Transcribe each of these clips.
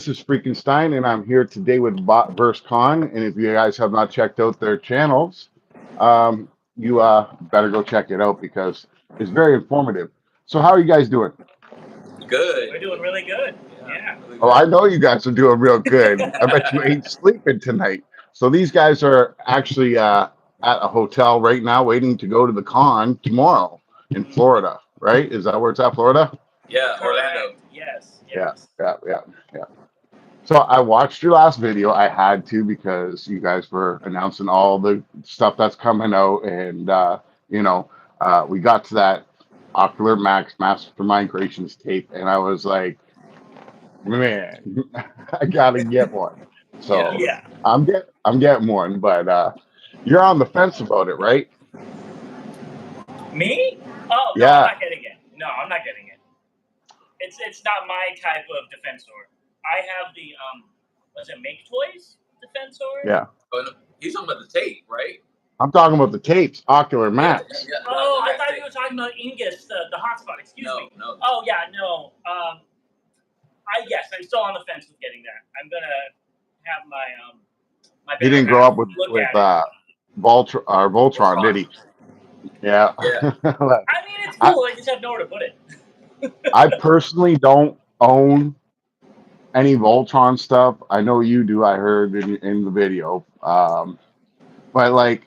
This is Freakenstein, and I'm here today with Verse Con. And if you guys have not checked out their channels, you better go check it out because it's very informative. So, how are you guys doing? Good. We're doing really good. Yeah. Really Oh, I good. know you guys are doing real good. I bet you ain't sleeping tonight. So, these guys are actually at a hotel right now, waiting to go to the con tomorrow in Florida. Right? Is that where it's at, Florida? Yeah, Correct. Orlando. Yes. Yeah, Yes. yeah. So I watched your last video. I had to because you guys were announcing all the stuff that's coming out, and you know, we got to that Ocular Max Mastermind Creations tape, and I was like, man, I gotta get one. Yeah. So Yeah. I'm getting one, but you're on the fence about it, right? Me? Oh no, I'm Yeah, not getting it. No, I'm not getting it. It's not my type of defensor. I have the was it Make Toys defensor? yeah. Oh, no, he's talking about the tape, right? I'm talking about the tapes, Ocular Yeah, Max. yeah. Oh, I That thought tape. you were talking about Ingus, the hotspot. Excuse No, me. no. Oh yeah, no. I'm still on the fence with getting that. I'm gonna have my He better didn't grow half up with look at it. Voltron, did Voltron. he? Yeah. Yeah. I mean, it's I, cool. I just have nowhere to put it. I personally don't own any Voltron stuff. I know you do. I heard in the video. But like,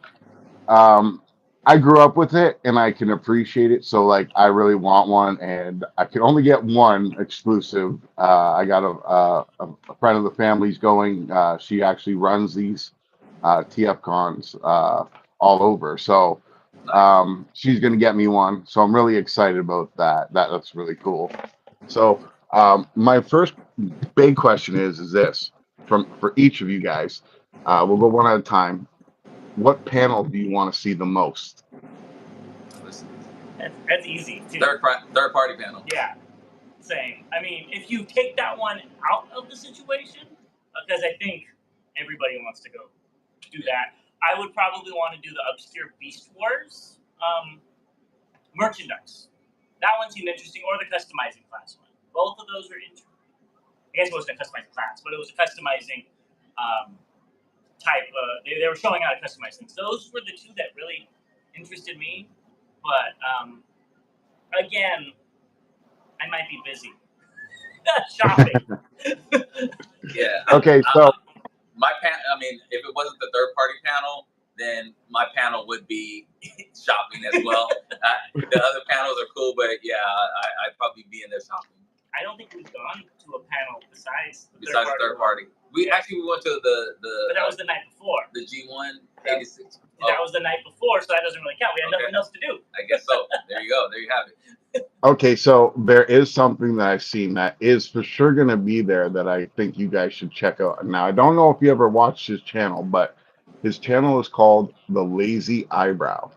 um, I grew up with it and I can appreciate it. So like, I really want one, and I can only get one exclusive. I got a friend of the family's going. She actually runs these TFcons all over. So Nice. she's gonna get me one. So I'm really excited about that. That's really cool. So my first big question is this from for each of you guys. We'll go one at a time. What panel do you want to see the most? Listen, That's easy too. third party panel. Yeah, same. I mean, if you take that one out of the situation, because I think everybody wants to go do that, I would probably want to do the obscure Beast Wars merchandise. That one seemed interesting, or the customizing class one. Both of those were interesting. I guess it wasn't a customizing class, but it was a customizing type. They were showing how to customize things. Those were the two that really interested me. But again, I might be busy shopping. Yeah. Okay, so I mean, if it wasn't the third party panel, then my panel would be shopping as well. The other panels are cool, but yeah, I'd probably be in there shopping. I don't think we've gone to a panel besides the Third party. We actually went to but that was the night before. the G1 86. That was the night before, so that doesn't really count. We had nothing else to do. I guess so. There you go. There you have it. okay, so there is something that I've seen that is for sure gonna be there that I think you guys should check out. Now I don't know if you ever watched his channel, but his channel is called The Lazy Eyebrow.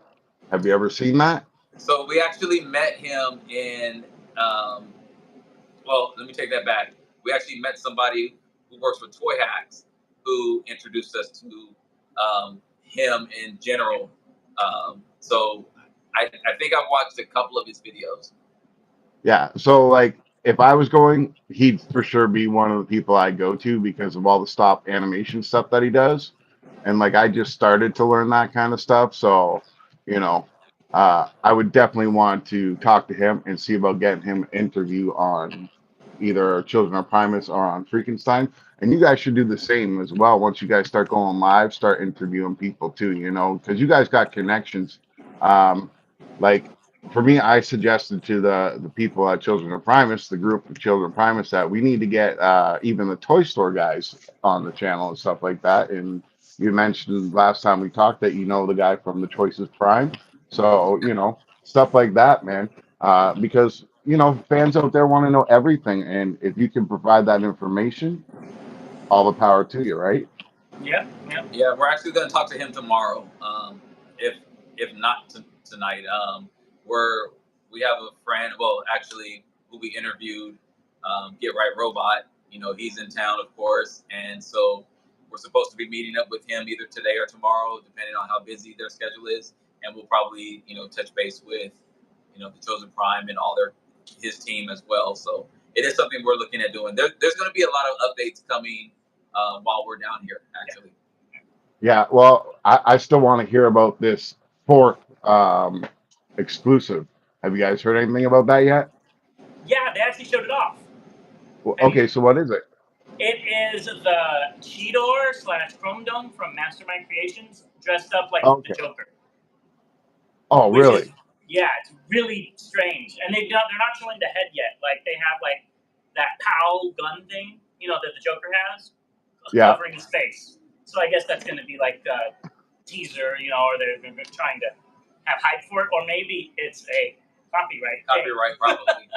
Have you ever seen that? So we actually met him in. Well, let me take that back. We actually met somebody who works for Toy Hacks, who introduced us to him in general. So I think I've watched a couple of his videos. Yeah. So like if I was going, he'd for sure be one of the people I'd go to because of all the stop animation stuff that he does. And like I just started to learn that kind of stuff. So, you know, I would definitely want to talk to him and see about getting him an interview on either Children of Primus or on Freakenstein. And you guys should do the same as well. Once you guys start going live, start interviewing people too, you know, because you guys got connections. Like for me, I suggested to the people at Children of Primus, the group of Children of Primus, that we need to get even the toy store guys on the channel and stuff like that. And you mentioned last time we talked that you know the guy from the Choices Prime, so you know stuff like that, man. Because you know fans out there want to know everything, and if you can provide that information, all the power to you, right? Yep. Yeah, we're actually going to talk to him tomorrow. If not tonight, we have a friend. Well, actually, who we interviewed, Get Right Robot. You know, he's in town, of course, and so we're supposed to be meeting up with him either today or tomorrow, depending on how busy their schedule is. And we'll probably, touch base with, the Chosen Prime and his team as well. So it is something we're looking at doing. There's going to be a lot of updates coming while we're down here, actually. Yeah, well, I still want to hear about this fourth exclusive. Have you guys heard anything about that yet? Yeah, they actually showed it off. Well, okay, so what is it? It is the Cheetor / Chrome Dome from Mastermind Creations dressed up like Okay. the Joker. Oh, Which really? is, yeah, it's really strange. And they're not showing the head yet. Like, they have, like, that POW gun thing, you know, that the Joker has, Yeah. covering his face. So I guess that's going to be, like, the teaser, you know, or they're trying to have hype for it. Or maybe it's a copyright thing. Copyright, probably.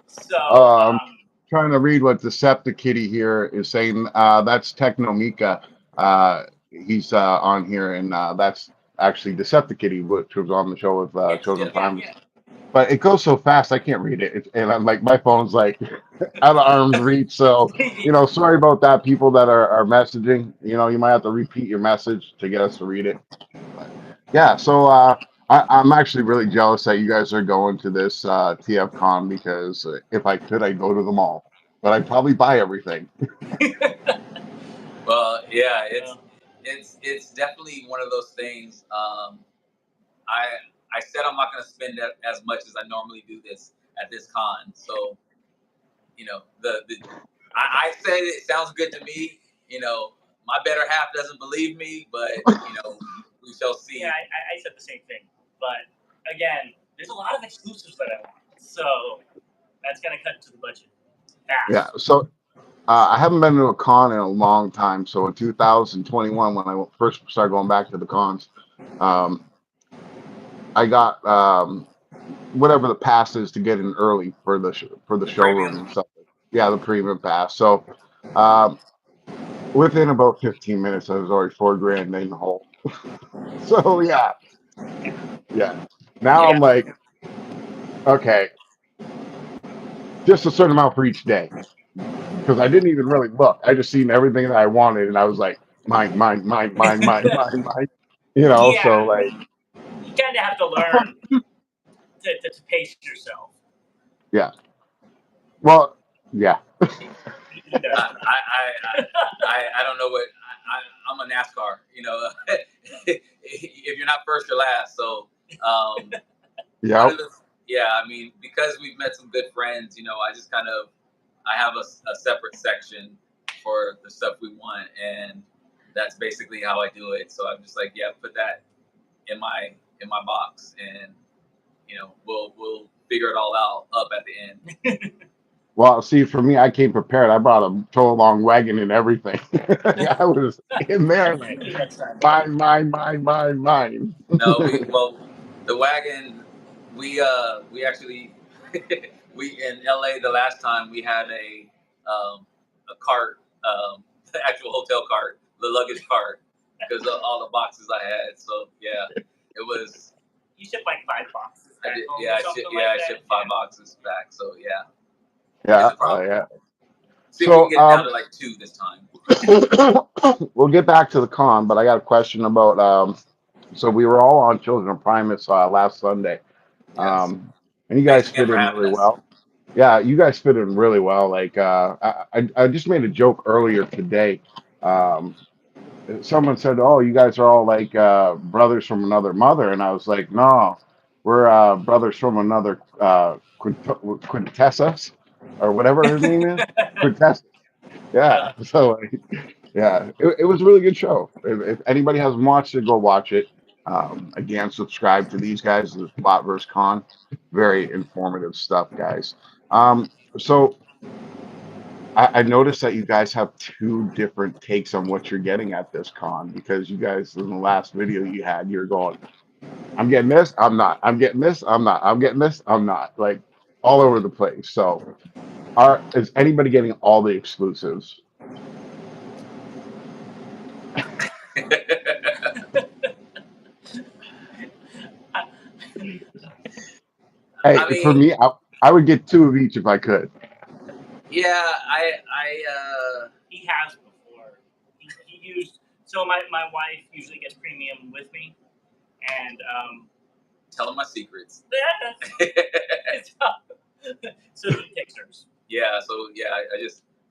So, trying to read what Decepticitty here is saying. That's Technomika. He's on here, and that's actually Decepticitty, which was on the show with Chosen Prime. Yeah. But it goes so fast, I can't read it. And I'm like, my phone's like out of arm's reach. So, you know, sorry about that, people that are messaging. You know, you might have to repeat your message to get us to read it. But yeah, so I'm actually really jealous that you guys are going to this TFCon, because if I could, I'd go to them all. But I'd probably buy everything. Well, yeah, it's definitely one of those things. I said I'm not going to spend as much as I normally do at this con. So, you know, I said it sounds good to me. You know, my better half doesn't believe me, but you know, we shall see. Yeah, I said the same thing. But again, there's a lot of exclusives that I want. So that's going to cut into the budget fast. Yeah, so I haven't been to a con in a long time. So in 2021, when I first started going back to the cons, I got whatever the pass is to get in early for the showroom and stuff. Yeah, the premium pass. So within about 15 minutes, I was already $4,000 in the hole. So yeah. Now I'm like, okay, just a certain amount for each day, because I didn't even really look. I just seen everything that I wanted, and I was like, mine. You know, Yeah. so like, you kind of have to learn to pace yourself. Yeah. Well, yeah. I don't know what I'm a NASCAR. You know, if you're not first, you're last. So Yeah. Yeah. I mean, because we've met some good friends. You know, I just kind of I have a separate section for the stuff we want, and that's basically how I do it. So I'm just like, yeah, put that in my box, and you know, we'll figure it all out up at the end. Well, see, for me, I came prepared. I brought a tow along wagon and everything. I was in there like, mine. No, the wagon, we actually we in LA the last time we had a cart, the actual hotel cart, the luggage cart, because of all the boxes I had. So yeah, it was. You shipped like 5 boxes. I did, I shipped 5 boxes back. So yeah. Yeah, yeah. See so, if we can get it down to like 2 this time. We'll get back to the con, but I got a question about. So we were all on Children of Primus last Sunday, Yes. and you guys fit in really well. Yeah, you guys fit in really well. Like I just made a joke earlier today. Someone said, "Oh, you guys are all like brothers from another mother," and I was like, "No, we're brothers from another Quintessa, or whatever her name is, Quintessa." Yeah. So, like, yeah, it was a really good show. If anybody hasn't watched it, go watch it. Again, subscribe to these guys, the Plot vs. Con. Very informative stuff, guys. So I noticed that you guys have 2 different takes on what you're getting at this con, because you guys, in the last video you had, you're going, I'm getting this, I'm not. I'm getting this, I'm not. I'm getting this, I'm not. Like, all over the place. So is anybody getting all the exclusives? Hey, I mean, for me, I would get 2 of each if I could. Yeah, he has before. He used, so my wife usually gets premium with me, and tell him my secrets. so he takes hers. yeah, so yeah,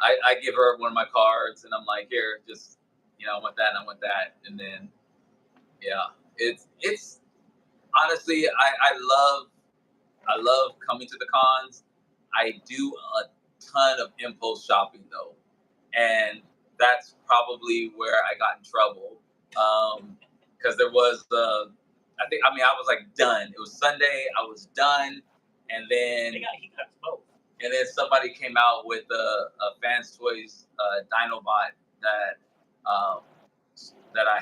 I give her one of my cards, and I'm like, here, just I want that, and I want that, and then yeah, it's honestly, I love coming to the cons. I do a ton of impulse shopping though, and that's probably where I got in trouble. Because there was I was like done. It was Sunday. I was done, and then He got both. and then somebody came out with a Fans Toys Dinobot that um, that I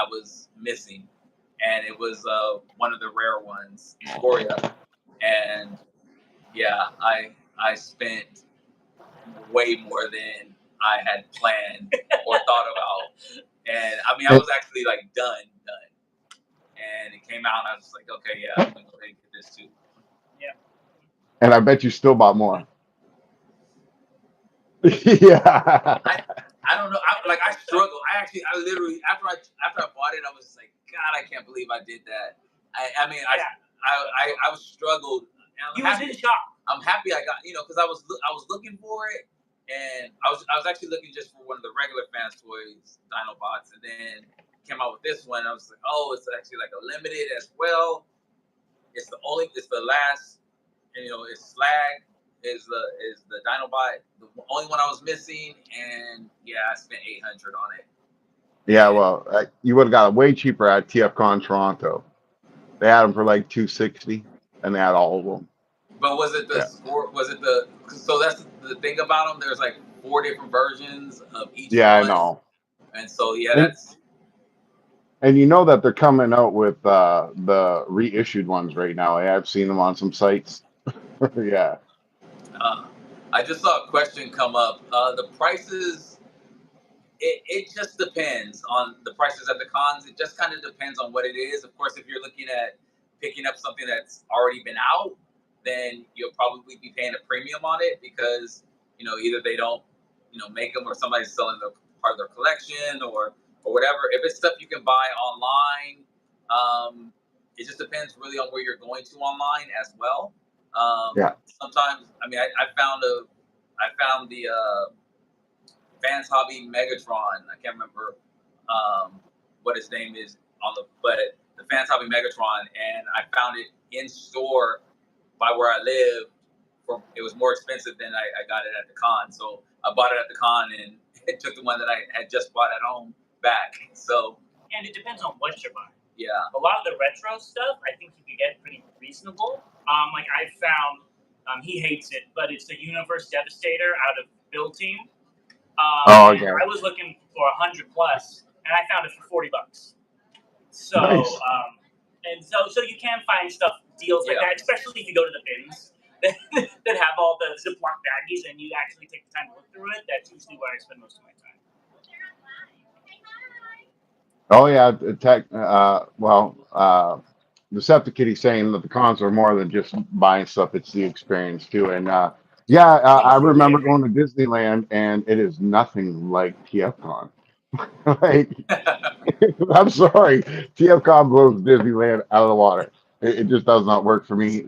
was missing, and it was one of the rare ones, Scoria, and yeah, I spent way more than I had planned or thought about, and I mean I was actually like done, and it came out, and I was just like, okay, yeah, I'm gonna go ahead and get this too. Yeah. And I bet you still bought more. Yeah. I don't know. I struggle. I literally after I bought it, I was like, God, I can't believe I did that. I mean, Yeah. I was struggled. You was in shock. I'm happy I got because I was looking for it, and I was actually looking just for one of the regular Fans Toys Dinobots, and then came out with this one. I was like, oh, it's actually like a limited as well. It's the last, and it's Slag is the Dinobot, the only one I was missing, and yeah, I spent $800 on it. Yeah, well, you would have got it way cheaper at TFCon Toronto. They had them for like $260, and they had all of them. But was it the Yeah. score? Was it the? So that's the thing about them. There's like 4 different versions of each Yeah, one. I know. And so yeah, And, that's and you know that they're coming out with the reissued ones right now. I've seen them on some sites. Yeah. I just saw a question come up. The prices. It just depends on the prices at the cons. It just kind of depends on what it is. Of course, if you're looking at picking up something that's already been out, then you'll probably be paying a premium on it because either they don't make them, or somebody's selling the part of their collection, or whatever. If it's stuff you can buy online, it just depends really on where you're going to online as well. Yeah. Sometimes, I mean, I found the Fans Hobby Megatron. I can't remember what his name is but the Fans Hobby Megatron, and I found it in store by where I live. It was more expensive than I got it at the con, so I bought it at the con, and it took the one that I had just bought at home back. So, and it depends on what you're buying. Yeah, a lot of the retro stuff I think you could get pretty reasonable. Like I found, he hates it, but it's the Universe Devastator out of Build Team. Okay. I was looking for 100 plus, and I found it for $40. So, Nice. And so you can find stuff deals like that, especially if you go to the bins that have all the Ziploc baggies, and you actually take the time to look through it. That's usually where I spend most of my time. Oh yeah, Decepticitty saying that the cons are more than just buying stuff; it's the experience too. And I remember going to Disneyland, and it is nothing like TFCon. Like, I'm sorry, TFCon blows Disneyland out of the water. It just does not work for me.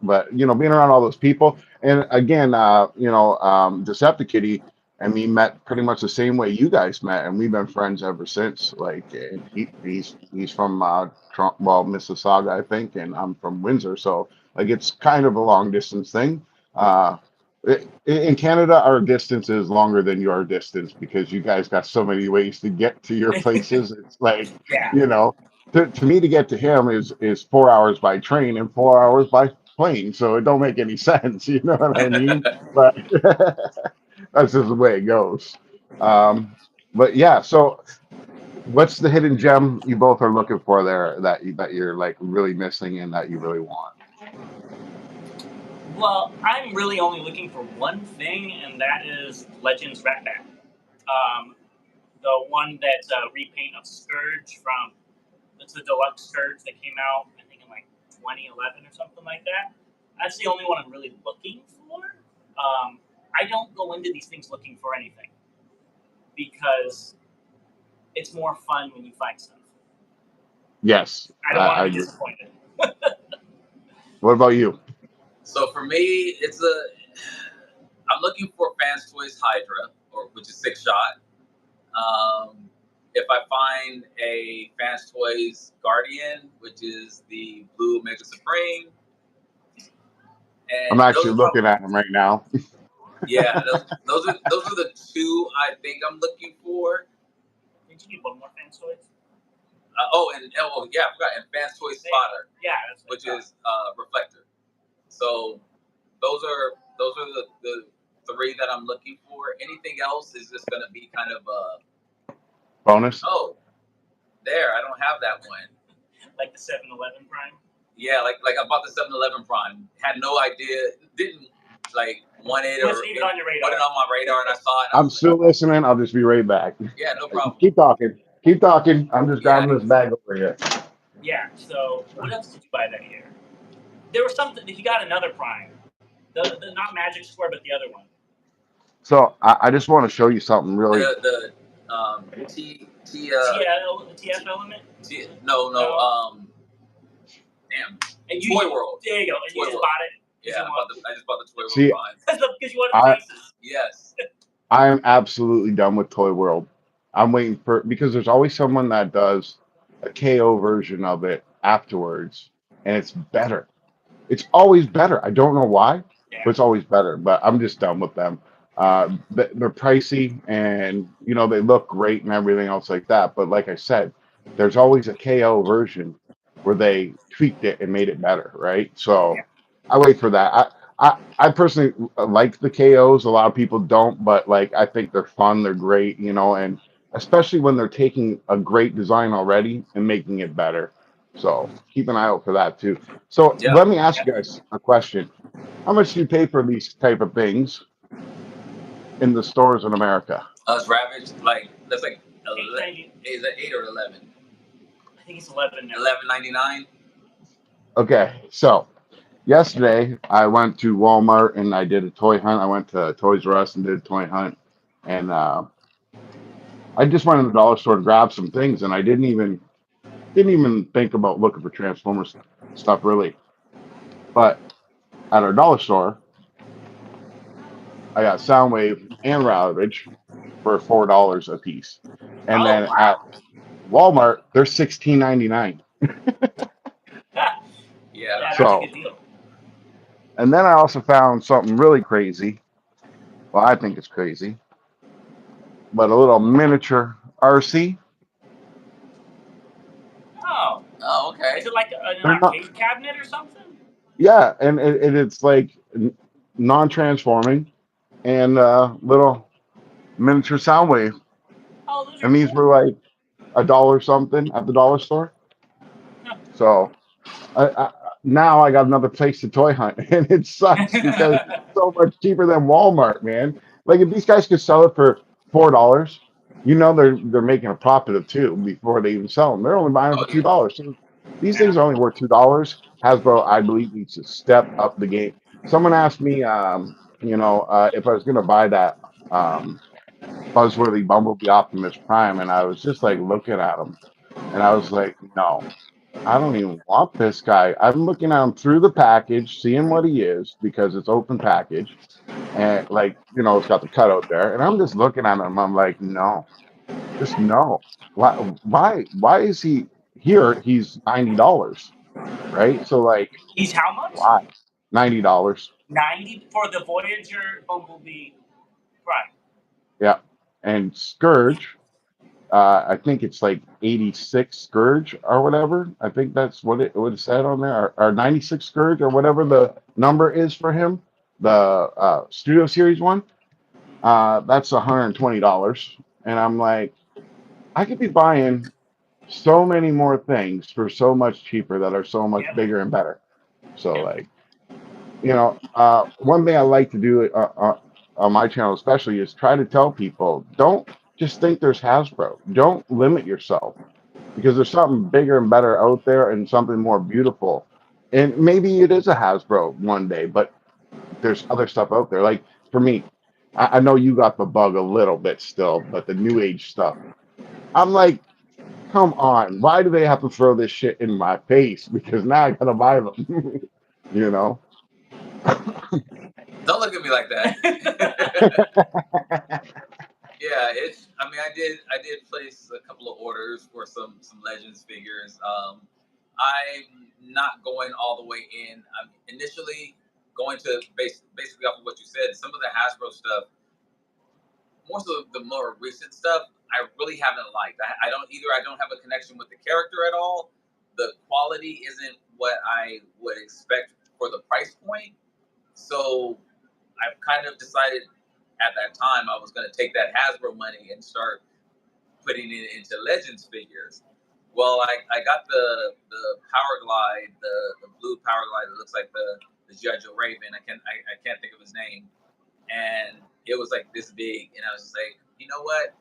But being around all those people, and again, Decepticitty and me met pretty much the same way you guys met, and we've been friends ever since. Like, he's from Mississauga, I think, and I'm from Windsor, so like it's kind of a long distance thing. In Canada, our distance is longer than your distance because you guys got so many ways to get to your places. It's like, to me to get to him is 4 hours by train and 4 hours by plane. So it don't make any sense. You know what I mean? But that's just the way it goes. But yeah, so what's the hidden gem you both are looking for there that you're like really missing and that you really want? Well, I'm really only looking for one thing, and that is Legends Ratbat. The one that's a repaint of Scourge it's the deluxe Scourge that came out, I think, in like 2011 or something like that. That's the only one I'm really looking for. I don't go into these things looking for anything because it's more fun when you find stuff. Yes, I don't want to be disappointed. What about you? So for me, I'm looking for Fans Toys Hydra, which is 6-shot. If I find a Fans Toys Guardian, which is the blue Mega Supreme, and I'm actually looking at them right now. yeah, those are the two I think I'm looking for. Did you need one more Fans Toys? Yeah, I forgot. And Fans Toys Spotter, Yeah, which is Reflector. So those are the three that I'm looking for. Anything else is just gonna be kind of Bonus. oh, there, I don't have that one. Like the 7-Eleven Prime. Yeah, like I bought the 7-Eleven Prime. Had no idea, didn't want it or Wasn't even on your radar. put it on my radar, and I saw it. I'm still listening. I'll just be right back. Yeah, no problem. Keep talking. Keep talking. I'm just grabbing this bag over here. Yeah. So what else did you buy that year? There was something. You got another Prime. The not Magic Square, but the other one. So I just want to show you something really. The TF element. No. Damn. And Toy World. There you go. And you just bought it. Yeah, I just bought the Toy World See, Prime. Because you wanted the faces. Yes. I am absolutely done with Toy World. I'm waiting because there's always someone that does a KO version of it afterwards, and it's better. It's always better. I don't know why, but it's always better. But I'm just done with them. They're pricey, and they look great and everything else like that. But like I said, there's always a KO version where they tweaked it and made it better, right? So I wait for that. I personally like the KOs. A lot of people don't, but I think they're fun. They're great, and especially when they're taking a great design already and making it better. So keep an eye out for that too. So let me ask you guys a question. How much do you pay for these type of things in the stores in America? Us Ravage, that's like 8.90. Is that 8 or 11? I think it's 11 now. $11.99. Okay, so yesterday I went to Walmart and I did a toy hunt. I went to Toys R Us and did a toy hunt, and I just went to the dollar store to grab some things, and I didn't even think about looking for Transformers stuff really. But at our dollar store, I got Soundwave and Ravage for $4 a piece, and then at Walmart they're $16.99. Yeah, that's So, a good deal. and then I also found something really crazy. Well, I think it's crazy, but a little miniature RC. Oh, okay. Is it like an arcade cabinet or something? Yeah, and it's like non-transforming and little miniature Soundwave. Oh, those are And these were like $1 something at the dollar store. So now I got another place to toy hunt, and it sucks because it's so much cheaper than Walmart, man. Like if these guys could sell it for $4, they're making a profit of $2 before they even sell them. They're only buying them for $2. So these things are only worth $2. Hasbro, I believe, needs to step up the game. Someone asked me, if I was going to buy that Buzzworthy Bumblebee Optimus Prime, and I was just like looking at him, and I was like, no. I don't even want this guy. I'm looking at him through the package, seeing what he is because it's open package, and it's got the cutout there. And I'm just looking at him. I'm like, no, just no. Why is he here? He's $90, right? So he's how much? Why $90? 90 for the Voyager Bumblebee Prime. Yeah, and Scourge. I think it's like 86 Scourge or whatever. I think that's what it would have said on there, or 96 Scourge or whatever the number is for him, the Studio Series one. That's $120, and I'm like, I could be buying so many more things for so much cheaper that are so much bigger and better. So one thing I like to do on my channel especially is try to tell people, don't just think there's Hasbro. Don't limit yourself because there's something bigger and better out there and something more beautiful. And maybe it is a Hasbro one day, but there's other stuff out there. Like for me, I know you got the bug a little bit still, but the new age stuff, I'm like, come on, why do they have to throw this shit in my face? Because now I gotta buy them, you know? Don't look at me like that. Yeah, it's. I mean, I did place a couple of orders for some Legends figures. I'm not going all the way in. I'm initially going to basically off of what you said. Some of the Hasbro stuff, more so the more recent stuff, I really haven't liked. I don't have a connection with the character at all. The quality isn't what I would expect for the price point. So I've kind of decided at that time I was going to take that Hasbro money and start putting it into Legends figures. Well, I got the Power Glide, the blue Power Glide that looks like the Judge of Raven. I can't think of his name, and it was like this big, and I was just like, you know what?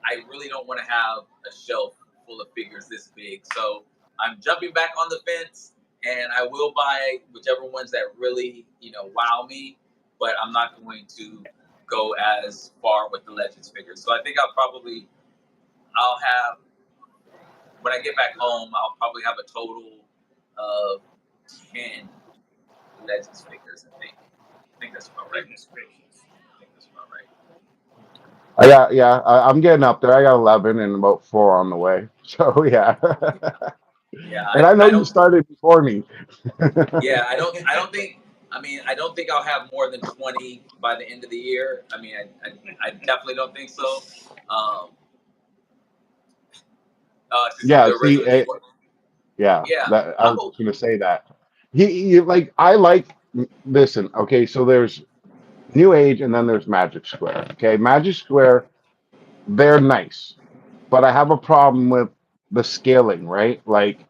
I really don't want to have a shelf full of figures this big, so I'm jumping back on the fence, and I will buy whichever ones that really wow me, but I'm not going to go as far with the Legends figures. So I think I'll have, when I get back home, I'll probably have a total of 10 Legends figures. I think that's about right. Goodness gracious. I think that's about right. I'm getting up there. I got 11 and about 4 on the way. So yeah. Yeah, And I know I you don't. started before me. Yeah, I don't think. I mean, I don't think I'll have more than 20 by the end of the year. I mean, I definitely don't think so. Yeah, The see, original Game Boy. yeah, Yeah, I I'm was just gonna say that. He like I like listen, okay, so there's New Age and then there's Magic Square. Okay, Magic Square, they're nice, but I have a problem with the scaling, right? Like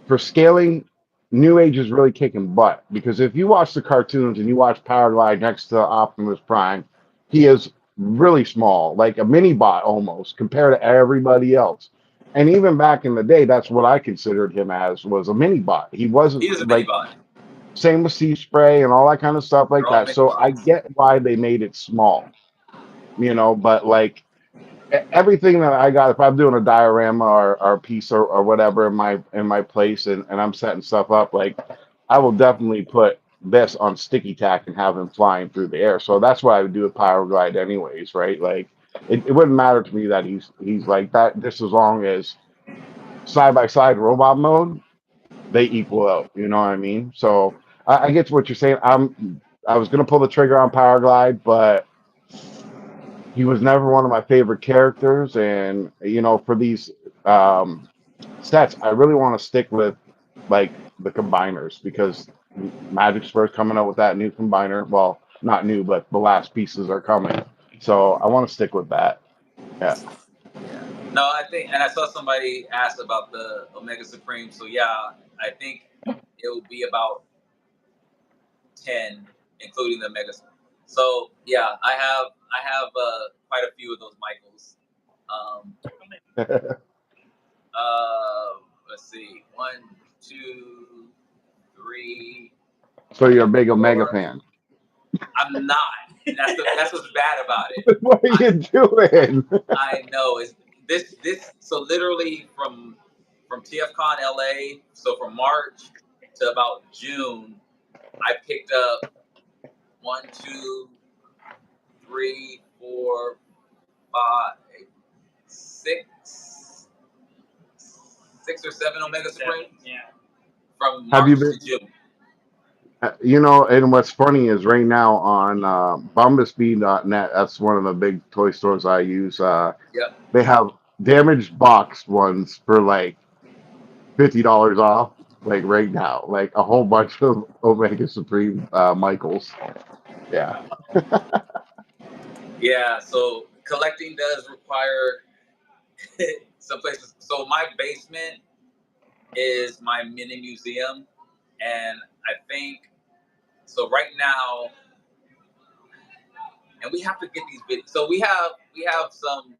for scaling, New Age is really kicking butt because if you watch the cartoons and you watch Powerglide next to Optimus Prime, he is really small, like a mini bot almost compared to everybody else. And even back in the day, that's what I considered him as was a mini bot. He he is a wasn't mini like bot. same with Sea Spray and all that kind of stuff like They're all that. mini So I bots. get why they made it small, but like everything that I got, if I'm doing a diorama or a piece or whatever in my place and I'm setting stuff up, like I will definitely put this on sticky tack and have him flying through the air. So that's what I would do with Power Glide anyways, right? Like it wouldn't matter to me that he's like that, just as long as side by side robot mode, they equal out. You know what I mean? So I get to what you're saying. I was gonna pull the trigger on Power Glide, but he was never one of my favorite characters. And for these um, sets, I really want to stick with like the combiners because Magic Spurs coming out with that new combiner. Well, not new, but the last pieces are coming. So I want to stick with that. Yeah. Yeah. No, I think, and I saw somebody ask about the Omega Supreme. So yeah, I think it will be about 10, including the Omega. So yeah, I have quite a few of those Michaels. Um, let's see, 1, 2, 3, So you're a big Omega 4. fan. I'm not. That's what's bad about it. What are you doing? I know it's this. So literally from TFCon LA, so from March to about June, I picked up 1, 2, 3, 4, 5, 6, 6 or 7 Omega Supreme Yeah. from Have March you been? to June. And what's funny is right now on Bumblebee.net, that's one of the big toy stores I use. Yep. They have damaged boxed ones for like $50 off, like right now, like a whole bunch of Omega Supreme Michaels. Yeah. Yeah. So collecting does require some places. So my basement is my mini museum, and I think so. Right now, and we have to get these videos. So we have some.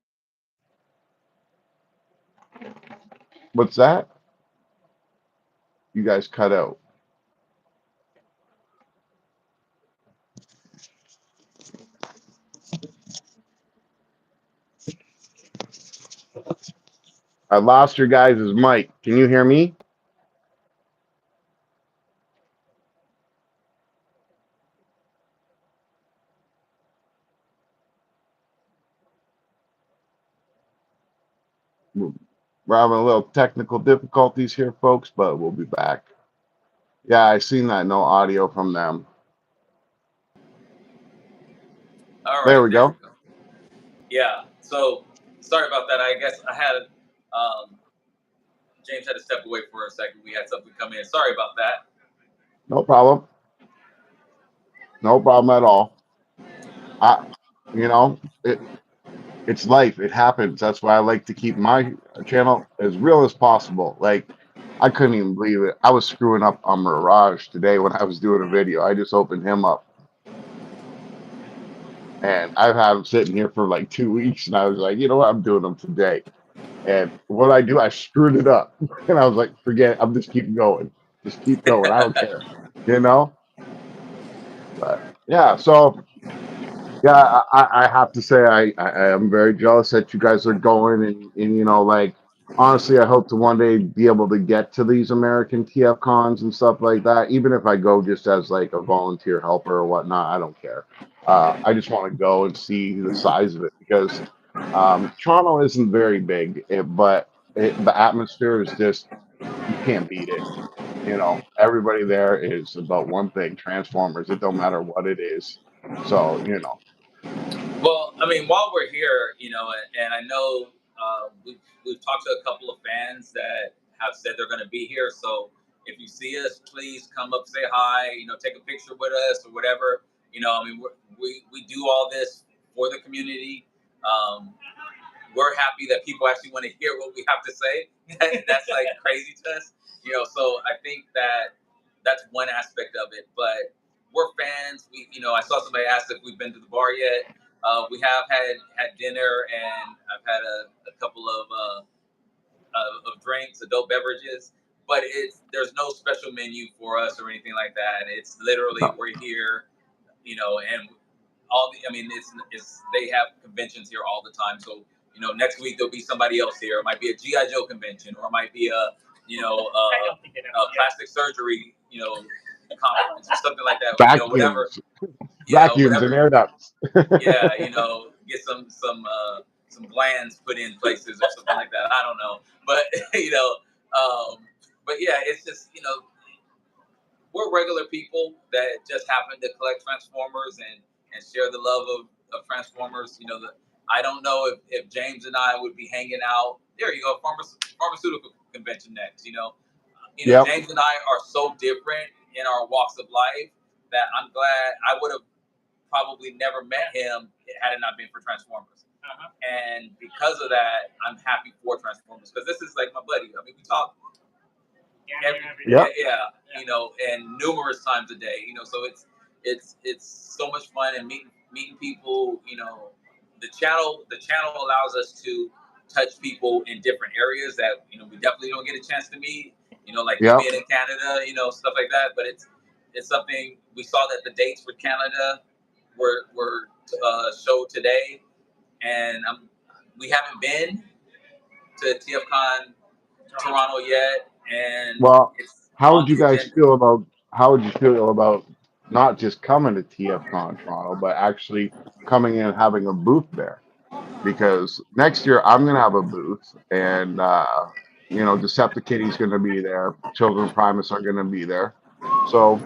What's that? You guys cut out. I lost your guys' mic. Can you hear me? We're having a little technical difficulties here, folks, but we'll be back. Yeah, I seen that. No audio from them. All There right, we there go. we go. Yeah. So sorry about that. I guess I had James had to step away for a second. We had something come in. Sorry about that. No problem. No problem at all. I, you know, it's life. It happens. That's why I like to keep my channel as real as possible. Like, I couldn't even believe it. I was screwing up on Mirage today when I was doing a video. I just opened him up, and I've had him sitting here for like 2 weeks, and I was like, you know what? I'm doing them today. And what I do, I screwed it up, and I was like, forget it. I'm just keep going. Just keep going. I don't care, you know. But yeah, so yeah, I have to say I am very jealous that you guys are going and you know like honestly I hope to one day be able to get to these American TF cons and stuff like that. Even if I go just as like a volunteer helper or whatnot, I don't care. I just want to go and see the size of it because Toronto isn't very big, the atmosphere is just you can't beat it. You know, everybody there is about one thing: Transformers. It don't matter what it is. So you know. Well, I mean, while we're here, and I know we've talked to a couple of fans that have said they're going to be here. So if you see us, please come up, say hi. Take a picture with us or whatever. I mean, we do all this for the community. We're happy that people actually want to hear what we have to say. That's like crazy to us. So I think that's one aspect of it. But we're fans. I saw somebody ask if we've been to the bar yet. We have had dinner, and I've had a couple of drinks, adult beverages. But there's no special menu for us or anything like that. It's literally No. we're here, and I mean, it's they have conventions here all the time. So next week there'll be somebody else here. It might be a GI Joe convention, or it might be a plastic surgery conference or something like that. Whatever. Vacuums, vacuums and Whatever. air ducts. Yeah, get some glands put in places or something like that. I don't know, but but yeah, it's just we're regular people that just happen to collect Transformers and share the love of Transformers. I don't know if James and I would be hanging out. There you go, pharmaceutical convention next. Yep. James and I are so different in our walks of life that I'm glad I would have probably never met him had it not been for Transformers. And because of that, I'm happy for Transformers because this is like my buddy. I mean, we talk Yep. and numerous times a day. So it's so much fun and meeting people. The channel allows us to touch people in different areas that we definitely don't get a chance to meet. Like you Yep. being in Canada, stuff like that. But it's something we saw that the dates for Canada were showed today, and we haven't been to TFCon Toronto yet, and Well, it's how on would you the guys agenda. feel about not just coming to TFCon Toronto, but actually coming in and having a booth there? Because next year I'm gonna have a booth, and Decepticitty's gonna be there. Children of Primus are gonna be there. So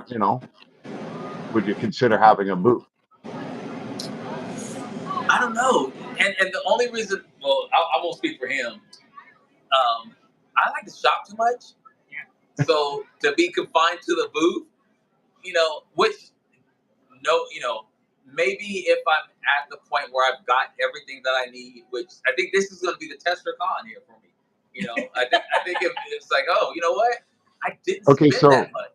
would you consider having a booth? I don't know, and the only reason, well, I won't speak for him. I like to shop too much, so to be confined to the booth, which no, maybe if I'm at the point where I've got everything that I need, which I think this is going to be the tester con here for me. I think if it's like, oh, you know what, I didn't Okay, spend so that much.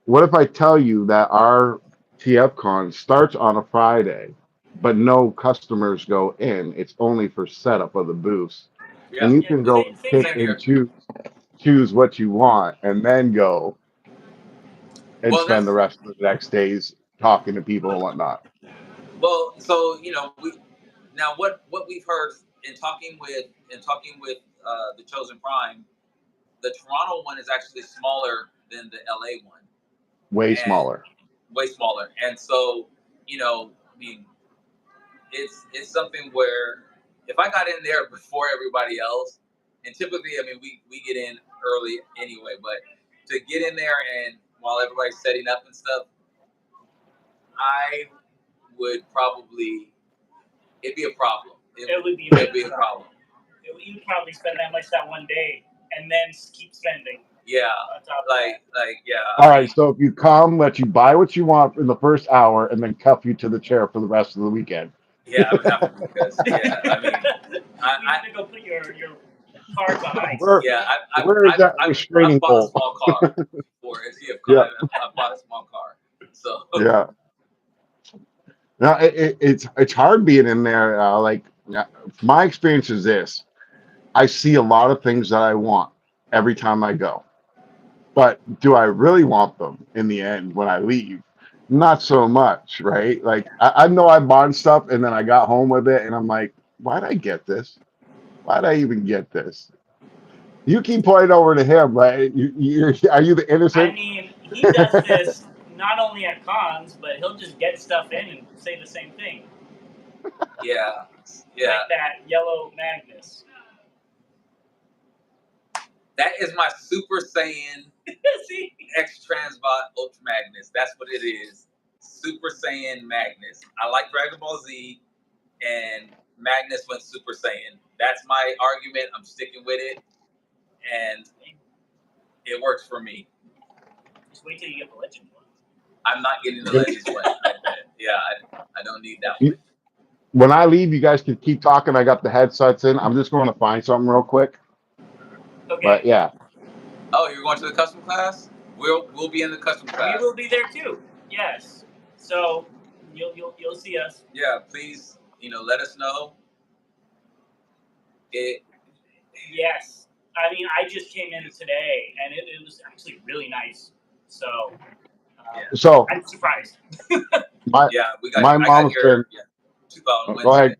what if I tell you that our TFCon starts on a Friday, but no customers go in? It's only for setup of the booths, and Yeah, you can go and Same pick same here. and here. choose what you want, and then go and Well, spend the that's rest of the next days talking to people and whatnot. well. So we now what we've heard in talking with the Chosen Prime, the Toronto one is actually smaller than the LA one, Way and smaller. way smaller. And so, I mean, it's something where if I got in there before everybody else, And typically, I mean, we get in early anyway, but to get in there and while everybody's setting up and stuff, I would probably, it'd be a problem. It would be a problem. You would probably spend that much that one day and then keep spending. Yeah, on top of like yeah. All right, so if you come, let you buy what you want in the first hour, and then cuff you to the chair for the rest of the weekend. Yeah, I would have to because yeah, I mean, you need to go put your cards on ice. yeah, Where is that restraining I've bought a bolt? small car for TFCon. Yeah. I bought a small car, so Yeah. No, it's hard being in there. My experience is this: I see a lot of things that I want every time I go, but do I really want them in the end when I leave? Not so much, right? Like I know I bought stuff and then I got home with it, and I'm like, why'd I get this? Why'd I even get this? You keep pointing over to him, right? Are you the I innocent? mean, he does this not only at cons, but he'll just get stuff in and say the same thing. yeah. Like that yellow Magnus. That is my Super Saiyan See? X Transbot Ultra Magnus. That's what it is. Super Saiyan Magnus. I like Dragon Ball Z, and Magnus went Super Saiyan. That's my argument. I'm sticking with it, and it works for me. Just wait till you get the Legend one. I'm not getting the Legends one. Yeah, I don't need that one. When I leave, you guys can keep talking. I got the headsets in. I'm just going to find something real quick. Okay. But yeah. Oh, you're going to the custom class? We'll be in the custom class. We will be there too. Yes. So you'll see us. Yeah, please, let us know. Yes. I mean, I just came in today, and it was actually really nice. So. So I'm surprised. my mom's been. 2000 Go ahead.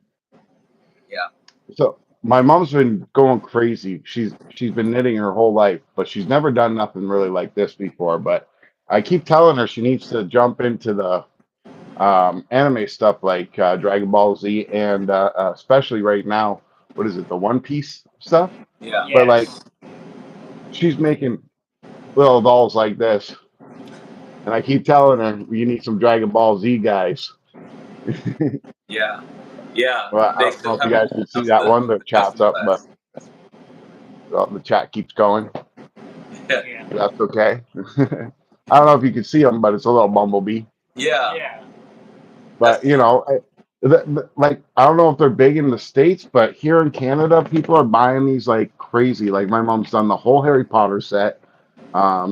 Yeah. So my mom's been going crazy. She's been knitting her whole life, but she's never done nothing really like this before. But I keep telling her she needs to jump into the anime stuff like Dragon Ball Z and especially right now, what is it, the One Piece stuff? Yeah. But like, she's making little dolls like this, and I keep telling her you need some Dragon Ball Z guys. Yeah. Well, I don't know if you guys can see that one. The chat's up, but the chat keeps going. Yeah. That's okay. I don't know if you can see them, but it's a little bumblebee. Yeah. But like I don't know if they're big in the States, but here in Canada, people are buying these like crazy. Like my mom's done the whole Harry Potter set.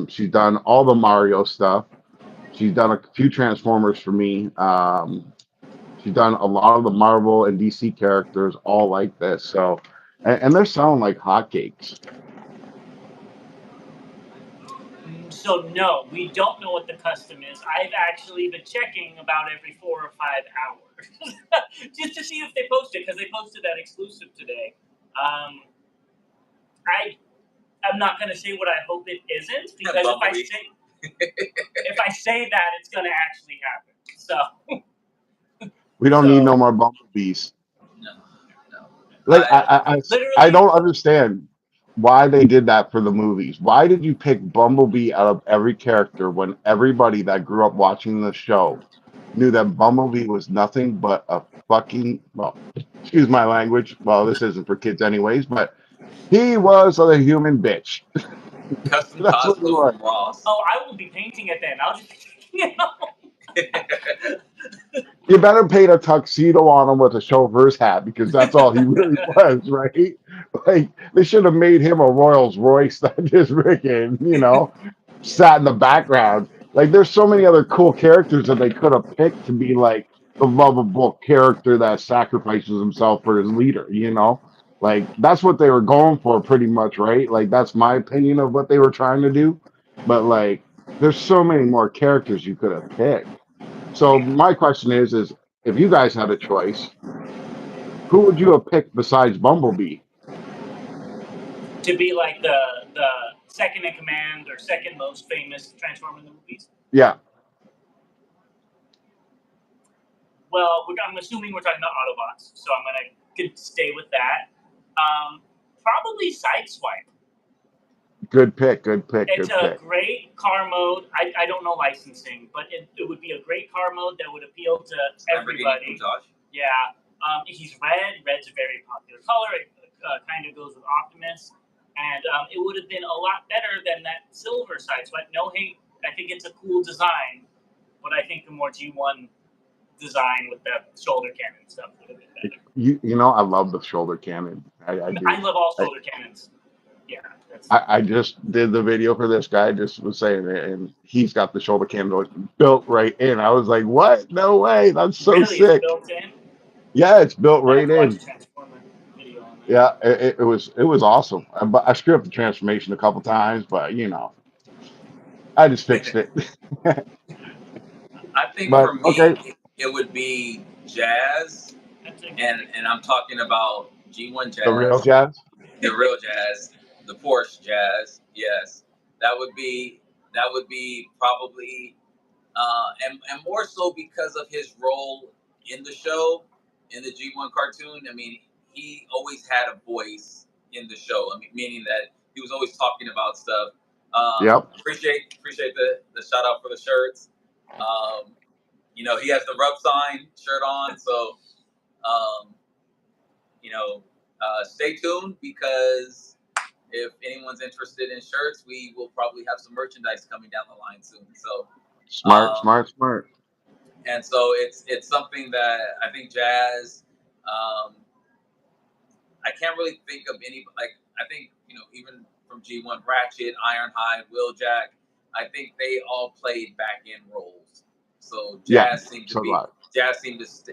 She's done all the Mario stuff. She's done a few Transformers for me. She's done a lot of the Marvel and DC characters, all like this. So, and they're selling like hotcakes. So no, we don't know what the custom is. I've actually been checking about every 4 or 5 hours just to see if they post it, because they posted that exclusive today. I'm not going to say what I hope it isn't, because if I say that, it's going to actually happen. So we don't need no more bumblebees. No. Like I don't understand why they did that for the movies. Why did you pick Bumblebee out of every character when everybody that grew up watching the show knew that Bumblebee was nothing but a fucking, well, excuse my language. Well, this isn't for kids anyways, but he was a human bitch. Custom Cosmo from Ross. Oh, I will be painting it then. I'll just, You better paint a tuxedo on him with a chauffeur's hat, because that's all he really was, right? Like they should have made him a Rolls Royce that just freaking, sat in the background. Like there's so many other cool characters that they could have picked to be like the lovable character that sacrifices himself for his leader, Like that's what they were going for pretty much, right? Like that's my opinion of what they were trying to do. But like there's so many more characters you could have picked. So my question is if you guys had a choice, who would you have picked besides Bumblebee? To be like the second in command or second most famous Transformer in the movies? Yeah. Well, I'm assuming we're talking about Autobots, so I'm going to stay with that. probably Sideswipe. Good pick. Good pick. It's Good a pick. great car mode. I don't know licensing, but it would be a great car mode that would appeal to everybody. Yeah. He's red. Red's a very popular color. It kind of goes with Optimus. And it would have been a lot better than that silver Sideswipe. No hate. I think it's a cool design, but I think the more G1 design with the shoulder cannon stuff would have been better. You know, I love the shoulder cannon. I do. I love all shoulder cannons. Yeah. I just did the video for this guy. Just was saying it, and he's got the shoulder cannon built right in. I was like, "What? No way! That's so really, sick!" it's built in. Yeah, it's built I right have to watch in. a Transformer video on that. Yeah, it was awesome. But I screwed up the transformation a couple times, but you know, I just fixed it. I think But for me, okay, it would be Jazz, and I'm talking about G1 the real Jazz, Jazz. the real Jazz, the Porsche Jazz. Yes, that would be probably, and more so because of his role in the show, in the G1 cartoon. I mean, he always had a voice in the show. I mean, meaning that he was always talking about stuff. Yep. Appreciate the shout out for the shirts. You know, he has the Rub Sign shirt on, so you know, stay tuned, because if anyone's interested in shirts, we will probably have some merchandise coming down the line soon. So Smart. and so it's something that I think Jazz. I can't really think of any, like, I think, you know, even from G1, Ratchet, Ironhide, Wheeljack, I think they all played back end roles. So Jazz seemed to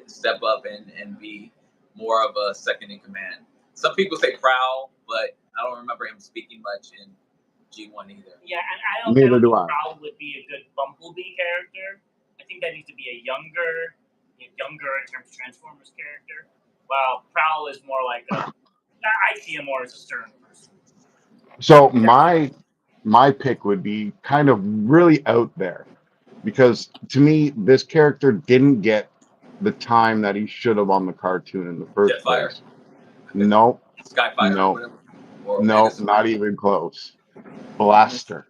step up and be more of a second in command. Some people say Prowl, but I don't remember him speaking much in G1 either. Yeah, and I don't Neither think do I. Prowl would be a good Bumblebee character. I think that needs to be a younger in terms of Transformers character. While Prowl is more like I see him more as a stern person. So my pick would be kind of really out there, because to me this character didn't get the time that he should have on the cartoon in the first Jetfire. place. No, Skyfire. no, Or whatever. Or no, not even close. Blaster.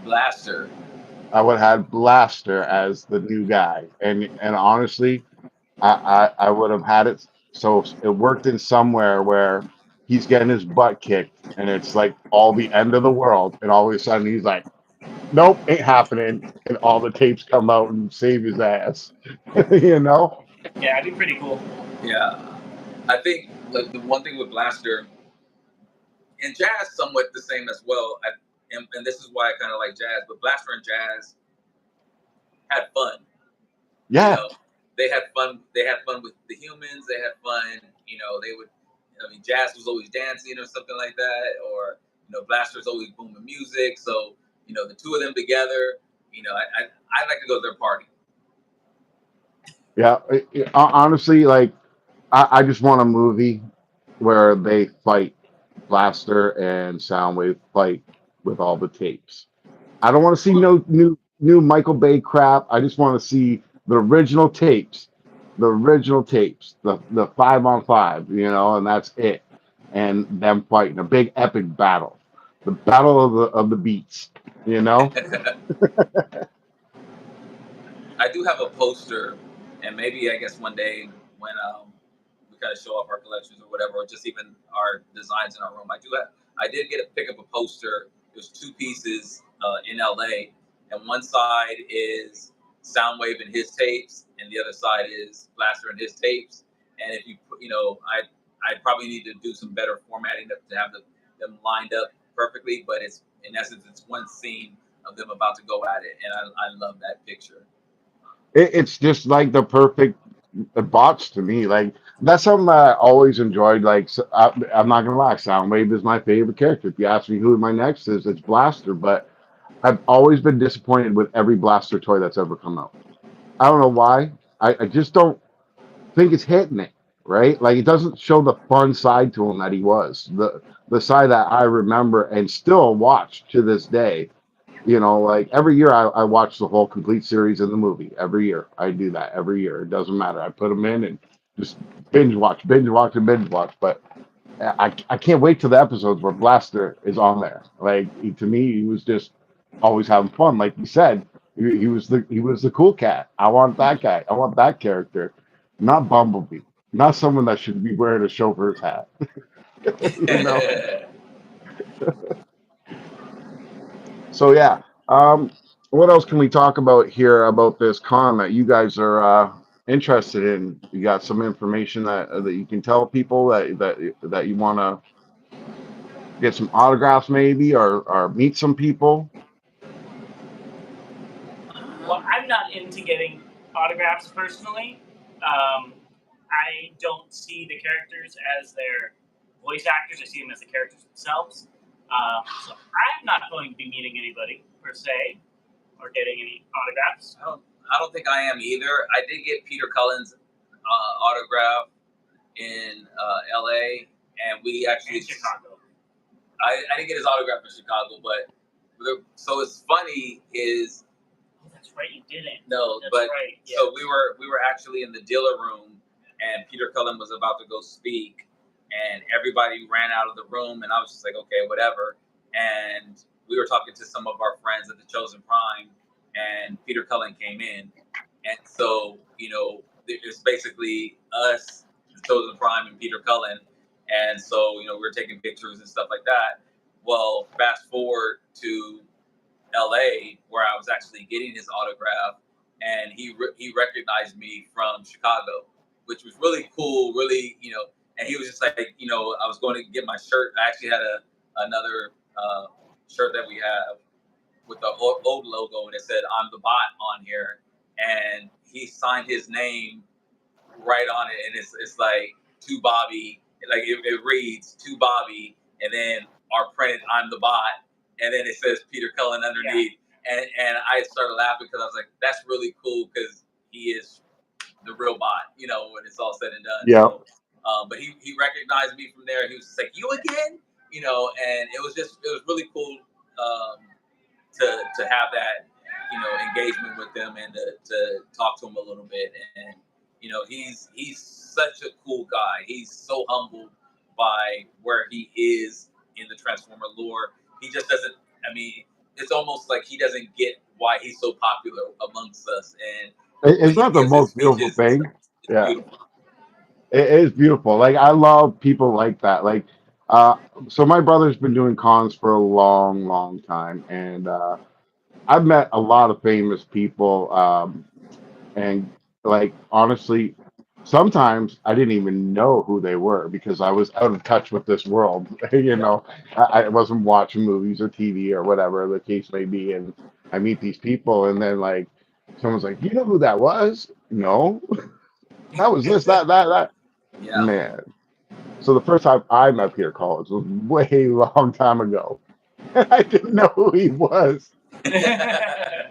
Blaster. I would have had Blaster as the new guy, and honestly, I would have had it so it worked in somewhere where he's getting his butt kicked, and it's like all the end of the world, and all of a sudden he's like, "Nope, ain't happening," and all the tapes come out and save his ass. You know? Yeah, it'd be pretty cool. Yeah, I think the one thing with Blaster and Jazz somewhat the same as well. And this is why I kind of like Jazz, but Blaster and Jazz had fun. Yeah. You know, they had fun. They had fun with the humans. They had fun. You know, Jazz was always dancing or something like that, or Blaster was always booming music. So the two of them together. I'd like to go to their party. Yeah. Honestly, like I just want a movie where they fight Blaster and Soundwave fight with all the tapes. I don't want to see no new Michael Bay crap. I just want to see the original tapes, the 5-on-5, and that's it. And them fighting a big epic battle, the battle of the beats, I do have a poster, and maybe I guess one day when we kind of show off our collections or whatever, or just even our designs in our room, I did pick up a poster. There's two pieces in LA, and one side is Soundwave and his tapes, and the other side is Blaster and his tapes. And if I probably need to do some better formatting to have them lined up perfectly. But it's in essence, it's one scene of them about to go at it, and I love that picture. It's just like the perfect box to me. Like that's something I always enjoyed. Like I'm not gonna lie, Soundwave is my favorite character. If you ask me who my next is, it's Blaster. But I've always been disappointed with every Blaster toy that's ever come out. I don't know why. I just don't think it's hitting it right. Like it doesn't show the fun side to him that he was. The side that I remember and still watch to this day. Like every year I watch the whole complete series of the movie. Every year I do that. Every year it doesn't matter. I put them in and just binge watch. But I can't wait till the episodes where Blaster is on there. Like to me, he was just always having fun. Like you said, he was the cool cat. I want that guy. I want that character, not Bumblebee, not someone that should be wearing a chauffeur's hat. you know. So yeah. What else can we talk about here about this con that you guys are interested in? You got some information that you can tell people that you want to get some autographs maybe or meet some people. Well, I'm not into getting autographs personally. I don't see the characters as their voice actors. I see them as the characters themselves. So I'm not going to be meeting anybody per se or getting any autographs. I don't think I am either. I did get Peter Cullen's autograph in LA, and we actually In Chicago. I didn't get his autograph in Chicago, but so it's funny is Oh, that's right, you didn't. no, That's but right. Yeah. so we were actually in the dealer room, and Peter Cullen was about to go speak, and everybody ran out of the room, and I was just like, okay, whatever. And we were talking to some of our friends at the Chosen Prime, and Peter Cullen came in, and so it's basically us, the Chosen Prime, and Peter Cullen, and so we were taking pictures and stuff like that. Well, fast forward to LA where I was actually getting his autograph, and he recognized me from Chicago, which was really cool. Really, and he was just like, I was going to get my shirt. I actually had another shirt that we have with the old logo, and it said "I'm the bot" on here, and he signed his name right on it, and it's like to Bobby, like it reads to Bobby, and then our print "I'm the bot," and then it says Peter Cullen underneath, and I started laughing because I was like, that's really cool because he is the real bot, when it's all said and done. Yeah. So, but he recognized me from there. He was just like, you again, and it was really cool to have that engagement with them and to talk to him a little bit. And he's such a cool guy. He's so humbled by where he is in the Transformer lore. He just doesn't. I mean, it's almost like he doesn't get why he's so popular amongst us. And when It's he not the gives his most beautiful speeches and thing. stuff, it's Yeah, beautiful. it is beautiful. Like I love people like that. Like, so my brother's been doing cons for a long, long time, and I've met a lot of famous people. And like honestly, sometimes I didn't even know who they were because I was out of touch with this world. Yeah. I wasn't watching movies or TV or whatever the case may be, and I meet these people, and then like someone's like, "You know who that was?" No, that was this, that. Yeah. Man. So the first time I met Peter Collins was way long time ago. I didn't know who he was. Yeah,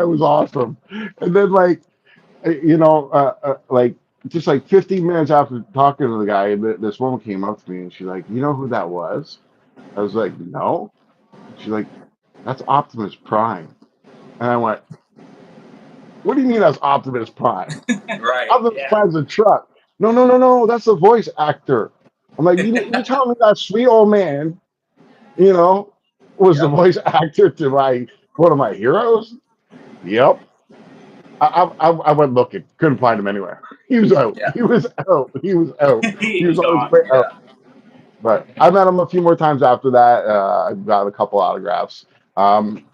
it was awesome. And then like like just like 15 minutes after talking to the guy, this woman came up to me and she's like, "You know who that was?" I was like, "No." She's like, "That's Optimus Prime." And I went, "What do you mean that's Optimus Prime? Right. Optimus Yeah. Prime's a truck." No, no, no, no. That's the voice actor. I'm like, you telling me that sweet old man, you know, was the Yep. voice actor to one of my heroes? Yep. I went looking, couldn't find him anywhere. He was out. Yeah. He was out. He was out. He was He's on his gone. way out. Yeah. But I met him a few more times after that. I got a couple autographs. Um,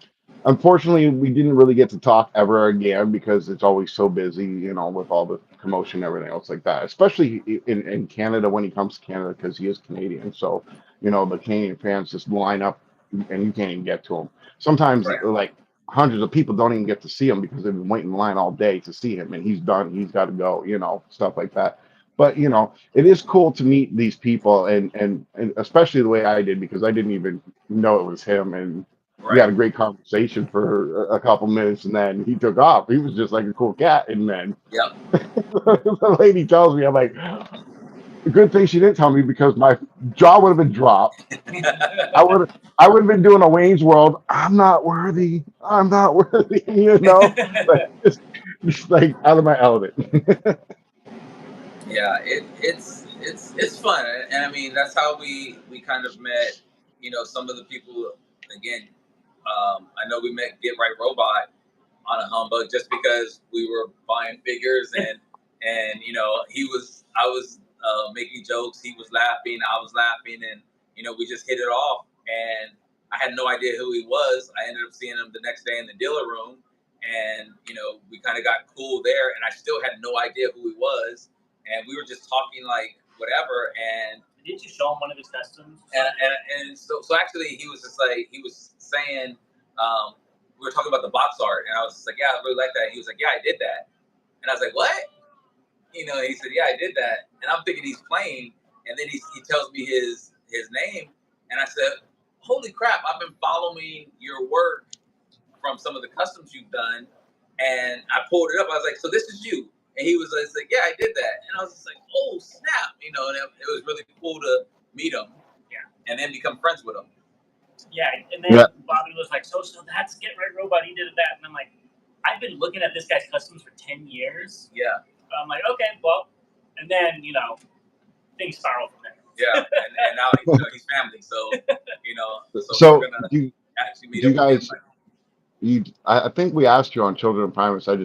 Unfortunately, we didn't really get to talk ever again because it's always so busy, with all the commotion and everything else like that. Especially in Canada when he comes to Canada because he is Canadian. So, the Canadian fans just line up and you can't even get to him. Sometimes, Right. like hundreds of people don't even get to see him because they've been waiting in line all day to see him, and he's done. He's got to go, stuff like that. But it is cool to meet these people, and especially the way I did because I didn't even know it was him, and we had Right. a great conversation for a couple minutes, and then he took off. He was just like a cool cat, and then Yep. the lady tells me, I'm like, good thing she didn't tell me because my jaw would have been dropped. I would have been doing a Wayne's World. I'm not worthy. I'm not worthy. Like just like out of my element. Yeah, it's fun, and I mean that's how we kind of met. Some of the people again. I know we met Get Right Robot on a humbug just because we were buying figures and I was making jokes, he was laughing, I was laughing, and we just hit it off. And I had no idea who he was. I ended up seeing him the next day in the dealer room, and we kind of got cool there. And I still had no idea who he was, and we were just talking like whatever. And did you show him one of his customs? And so actually he was saying. We were talking about the box art, and I was like, "Yeah, I really like that." He was like, "Yeah, I did that," and I was like, "What?" He said, "Yeah, I did that," and I'm thinking he's playing, and then he tells me his name, and I said, "Holy crap! I've been following your work from some of the customs you've done," and I pulled it up. I was like, "So this is you?" And he was like, "Yeah, I did that," and I was just like, "Oh snap!" And it was really cool to meet him, and then become friends with him. Yeah, and then Bobby was like, so that's Get Right Robot, he did that. And I'm like, I've been looking at this guy's customs for 10 years. Yeah. I'm like, okay, well, and then, things spiral from there. Yeah, and now he's family, so, So we're going do to actually meet do you up again. guys, I think we asked you on Children of Primates. I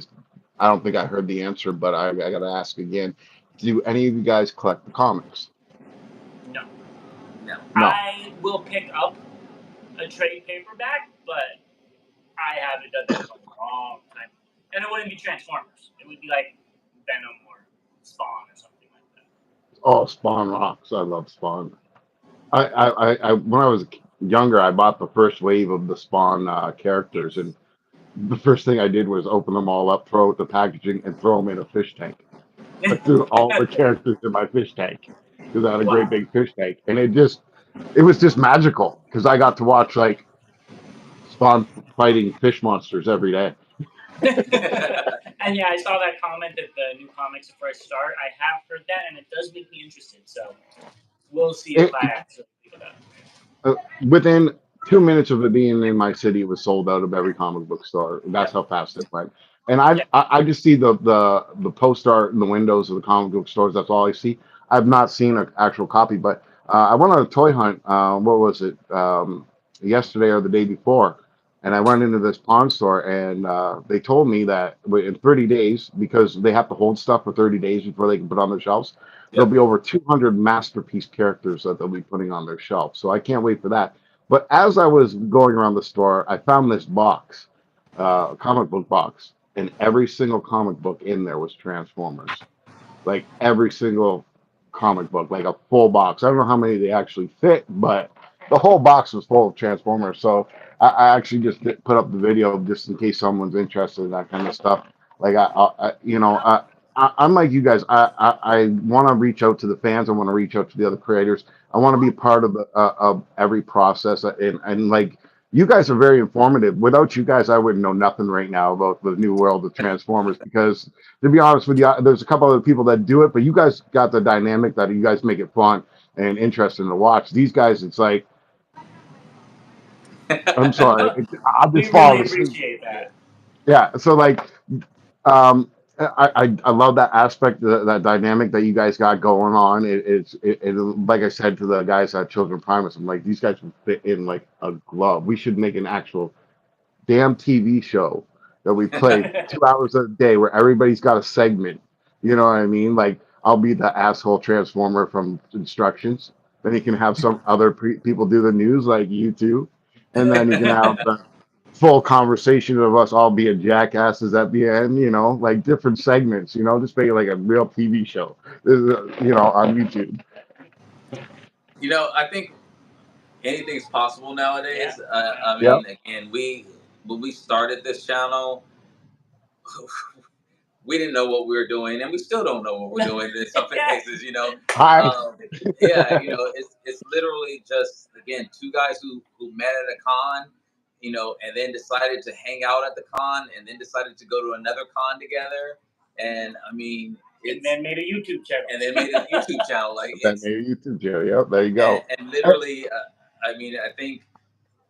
don't think I heard the answer, but I got to ask again. Do any of you guys collect the comics? No. No. I will pick up a trade paperback, but I haven't done that in a long time. And it wouldn't be Transformers. It would be like Venom or Spawn or something like that. Oh, Spawn rocks. I love Spawn. I when I was younger, I bought the first wave of the Spawn characters, and the first thing I did was open them all up, throw out the packaging, and throw them in a fish tank. I threw all the characters in my fish tank because I had a great big fish tank, and it was just magical because I got to watch like Spawn fighting fish monsters every day. And yeah, I saw that comment that the new comics are first start. I have heard that, and it does make me interested. So we'll see if I actually pick it up. Within 2 minutes of it being in my city, it was sold out of every comic book store. That's how fast it went. And I just see the post art in the windows of the comic book stores. That's all I see. I've not seen an actual copy, but I went on a toy hunt. What was it? Yesterday or the day before, and I went into this pawn store, and they told me that in 30 days, because they have to hold stuff for 30 days before they can put on their shelves, there'll be over 200 masterpiece characters that they'll be putting on their shelf. So I can't wait for that. But as I was going around the store, I found this box, comic book box, and every single comic book in there was Transformers. Like every single comic book, like a full box. I don't know how many they actually fit, but the whole box was full of Transformers. So I actually just put up the video just in case someone's interested in that kind of stuff. Like I'm like you guys. I want to reach out to the fans. I want to reach out to the other creators. I want to be part of every process. And like you guys are very informative. Without you guys, I wouldn't know nothing right now about the new world of Transformers because to be honest with you, there's a couple other people that do it, but you guys got the dynamic that you guys make it fun and interesting to watch. These guys, it's like, I'm sorry, I'll just We fall really asleep. appreciate that. Yeah, so like, I love that aspect, that dynamic that you guys got going on. Like I said to the guys at Children Primus, I'm like, these guys would fit in like a glove. We should make an actual damn TV show that we play 2 hours a day where everybody's got a segment. You know what I mean? Like I'll be the asshole transformer from instructions. Then you can have some other people do the news like you two, and then you can have the full conversation of us all being jackasses at the end. Like different segments. Just make it like a real TV show. On YouTube. I think anything's possible nowadays. Yeah. I mean, again, when we started this channel, we didn't know what we were doing, and we still don't know what we're doing in some cases. Hi. Yeah, it's literally just again two guys who met at a con, and then decided to hang out at the con, and then decided to go to another con together, and I mean. And then made a YouTube channel. Like then made a YouTube channel. Yep, there you go. And literally, I mean, I think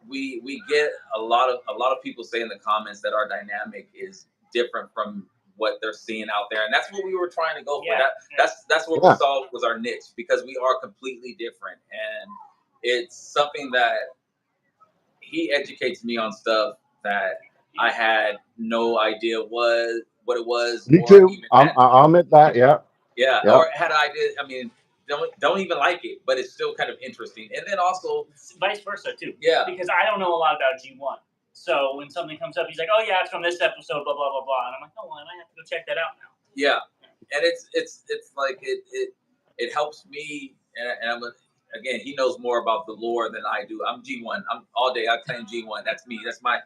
we get a lot of people say in the comments that our dynamic is different from what they're seeing out there, and that's what we were trying to go for. Yeah. That's what we saw was our niche, because we are completely different, and it's something that he educates me on stuff that I had no idea what it was, Me or too. even I'll admit that. Yeah. or had an idea. I mean, don't even like it, but it's still kind of interesting. And then also vice versa too. Yeah. Because I don't know a lot about G1. So when something comes up, he's like, "Oh yeah, it's from this episode, blah blah blah blah," and I'm like, "Oh well, I might have to go check that out now." Yeah, and it's like it helps me, and I'm again, he knows more about the lore than I do. I'm G1. I'm all day. I claim G1. That's me. That's my.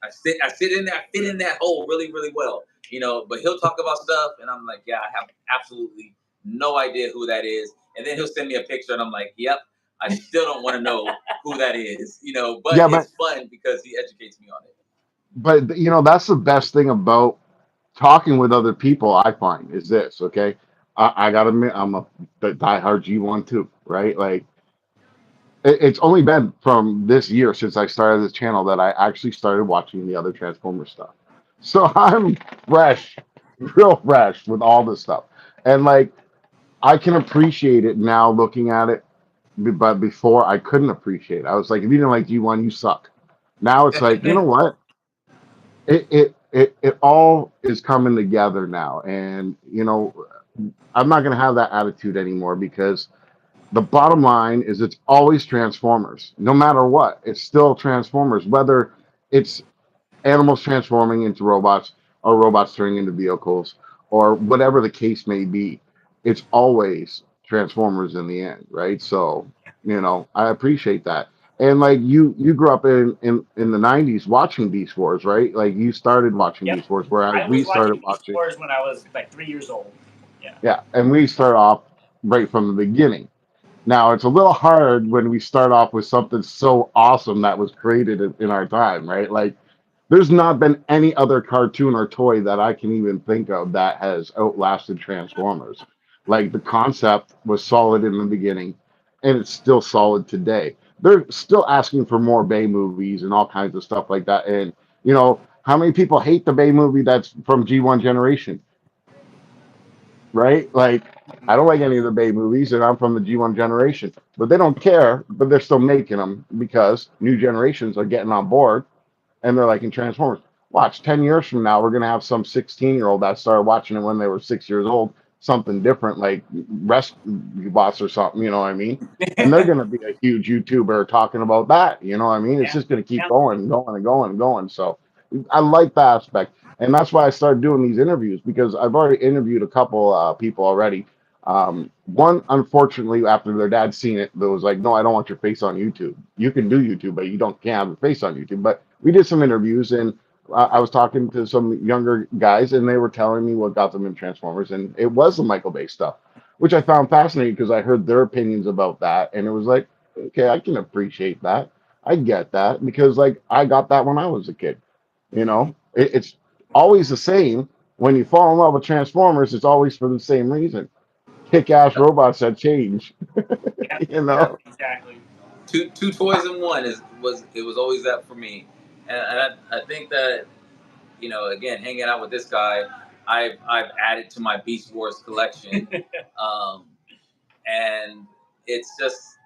I sit in there. I fit in that hole really really well. You know, but he'll talk about stuff, and I'm like, yeah, I have absolutely no idea who that is. And then he'll send me a picture, and I'm like, yep. I still don't want to know who that is, you know, but Yeah, it's fun because he educates me on it. but you know, that's the best thing about talking with other people. I find is this. Okay, I gotta admit, I'm a diehard G1 too, right? Like it's only been from this year since I started this channel that I actually started watching the other Transformers stuff. So I'm fresh, real fresh with all this stuff, and like I can appreciate it now looking at it, but before I couldn't appreciate it. I was like, if you didn't like G1, you suck. Now it's like, you know what? It all is coming together now, and you know, I'm not gonna have that attitude anymore because the bottom line is it's always Transformers. No matter what, it's still Transformers. Whether it's animals transforming into robots or robots turning into vehicles or whatever the case may be, it's always Transformers in the end, right? So, you know, I appreciate that. And like you grew up in the 90s watching Beast Wars, right? Like you started watching Beast Wars, whereas I we was started watching Beast watching. Wars when I was like 3 years old. Yeah, and we start off right from the beginning. Now it's a little hard when we start off with something so awesome that was created in our time, right? Like there's not been any other cartoon or toy that I can even think of that has outlasted Transformers. Like the concept was solid in the beginning, and it's still solid today. They're still asking for more Bay movies and all kinds of stuff like that. And you know, how many people hate the Bay movie that's from G1 generation, right? Like I don't like any of the Bay movies, and I'm from the G1 generation, but they don't care. But they're still making them because new generations are getting on board, and they're like in Transformers. Watch 10 years from now, we're gonna have some 16-year-old that started watching it when they were 6 years old, something different like Rescue Bots or something, you know what I mean? And they're gonna be a huge YouTuber talking about that, you know what I mean? It's just gonna keep going and going and going and going. So I like that aspect, and that's why I started doing these interviews because I've already interviewed a couple people already. One, unfortunately, after their dad seen it, there was like, "No, I don't want your face on YouTube. You can do YouTube, but you don't can't have your face on YouTube." But we did some interviews, and I was talking to some younger guys, and they were telling me what got them in Transformers, and it was the Michael Bay stuff, which I found fascinating because I heard their opinions about that, and it was like, okay, I can appreciate that. I get that because like I got that when I was a kid. You know, it's always the same. When you fall in love with Transformers, it's always for the same reason. Kick-ass robots that change. You know. Exactly. Two toys in one was always that for me, and I think that, you know, again, hanging out with this guy, I've added to my Beast Wars collection, and it's just,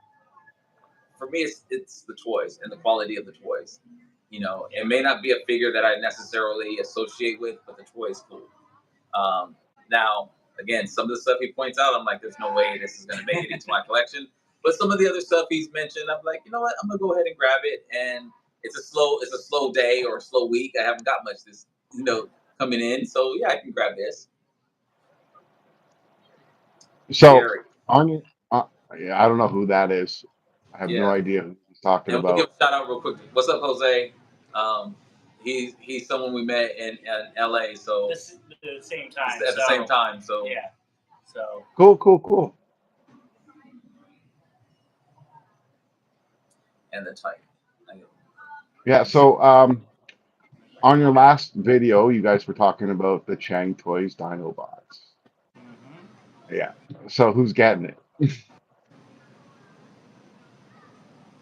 for me, it's the toys and the quality of the toys. You know, it may not be a figure that I necessarily associate with, but the toy is cool. Um, Now, again, some of the stuff he points out, I'm like, there's no way this is going to make it into my collection. But some of the other stuff he's mentioned, I'm like, you know what? I'm gonna go ahead and grab it. And it's a slow day or a slow week. I haven't got much this, you know, coming in. So yeah, I can grab this. So Jerry. on your, yeah, I don't know who that is. I have no Yeah. idea who he's talking And we'll give about. a shout out real quick. What's up, Jose? He's someone we met in LA. So This is the same time. at the same time. So yeah. So Cool. And the type. Yeah. So on your last video, you guys were talking about the Chang Toys Dinobots. Yeah. So who's getting it?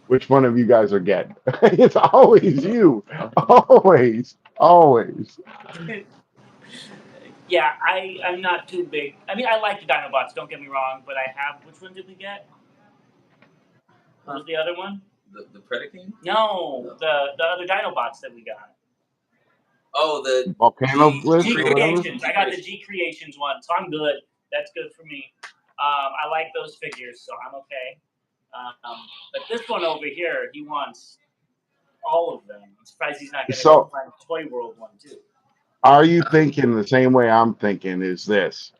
Which one of you guys are getting? It's always you. Always. Yeah, I'm not too big. I mean, I like the Dinobots. Don't get me wrong, but I have. Which one did we get? What was the other one? The Predaking? No, the other Dinobots that we got. Oh, the Volcano Blitz G or whatever. Creations. I got the G Creations one, so I'm good. That's good for me. I like those figures, so I'm okay. But this one over here, he wants all of them. I'm surprised he's not going to go So, find Toy World one too. are you thinking the same way I'm thinking? Is this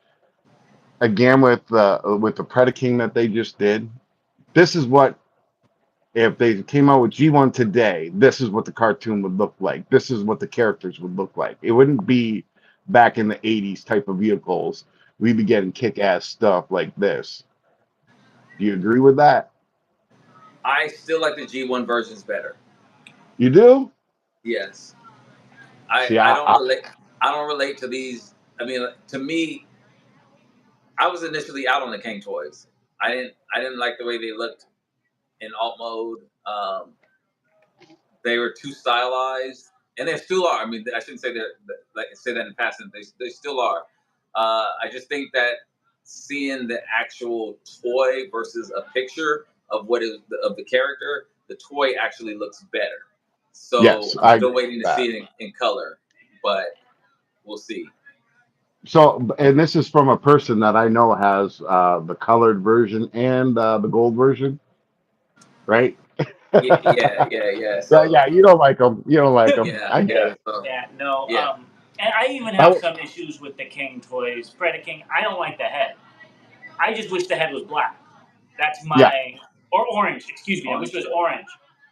again with the Predaking that they just did? This is what if they came out with G1 today. This is what the cartoon would look like. This is what the characters would look like. It wouldn't be back in the '80s type of vehicles. We'd be getting kick-ass stuff like this. Do you agree with that? I still like the G1 versions better. You do? Yes. See, I don't relate. I don't relate to these. I mean, to me, I was initially out on the King toys. I didn't like the way they looked in alt mode. They were too stylized, and they still are. I mean, I shouldn't say that like say that in passing. They still are. I just think that seeing the actual toy versus a picture of what is of the character, the toy actually looks better. So yes, I'm I still agree waiting with to see that. it in color, but we'll see. So, and this is from a person that I know has the colored version and the gold version, right? Yeah. Yeah, So yeah. You don't like them. You don't like them. I get yeah. it. So Yeah, no. yeah, And I even have Oh, some issues with the King toys. Predaking. I don't like the head. I just wish the head was black. That's yeah, my or orange. Excuse me. I wish it was orange.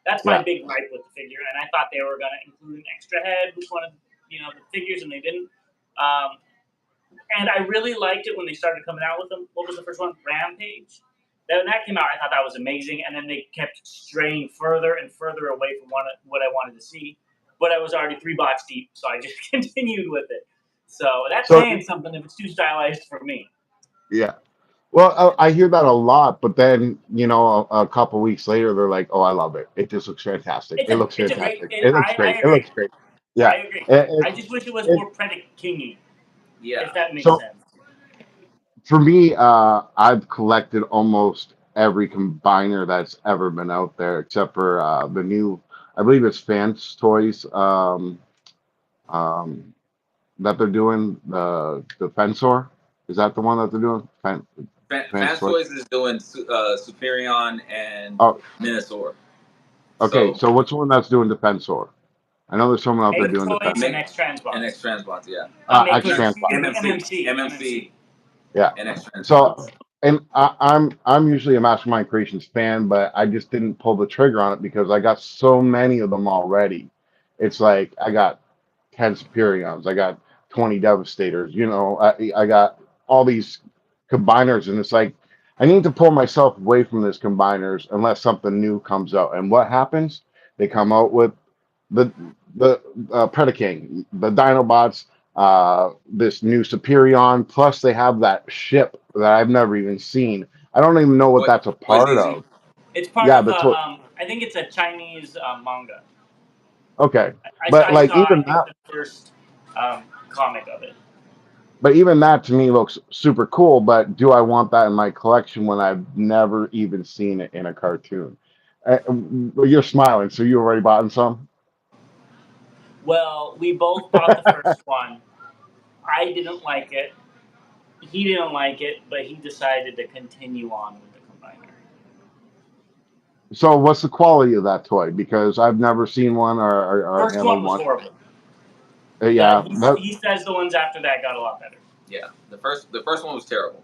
That's my yeah. big gripe with the figure, and I thought they were going to include an extra head with one of the figures, and they didn't. Um, and I really liked it when they started coming out with them. What was the first one? Rampage. When that came out, I thought that was amazing, and then they kept straying further and further away from what I wanted to see. But I was already 3 bots deep, so I just continued with it. So that's So, saying something if it's too stylized for me. yeah. Well, I hear that a lot, but then a couple weeks later, they're like, "Oh, I love it. It just looks fantastic. It looks It's a great. fantastic. It looks I great. It agree. looks great." Yeah. I agree. It, I just wish it was it, more Predaking-y, yeah. if that makes so sense. for me, I've collected almost every combiner that's ever been out there, except for the new, I believe it's Fans Toys, um, that they're doing the Fensor. Is that the one that they're doing? Fans Fans Toys. Toys is doing Superion and Oh, Minosaur. okay. So So what's the one that's doing the Fensor? I know there's someone out there Make doing the toys and Fensor. make X transbots. NX Transbots, yeah. Make X toys. Transport. MMC. Yeah. NX So, Transbots. and I'm usually a Mastermind Creations fan, but I just didn't pull the trigger on it because I got so many of them already. It's like I got 10 Superions, I got 20 Devastators, I got all these combiners, and it's like I need to pull myself away from this combiners unless something new comes out. And what happens? They come out with the Predaking, the Dinobots, this new Superion, plus they have that ship that I've never even seen. I don't even know what that's a Toys part Easy? of. It's part Yeah, of that's what. I think it's a Chinese manga. Okay, I but like saw, I even think, that, the first comic of it. but even that to me looks super cool. But do I want that in my collection when I've never even seen it in a cartoon? Well, you're smiling, so you already bought some. Well, we both bought the first one. I didn't like it. He didn't like it, but he decided to continue on with the combiner. So what's the quality of that toy? Because I've never seen one or First one handled was one. horrible. Yeah, He says the ones after that got a lot better. Yeah. The first one was terrible.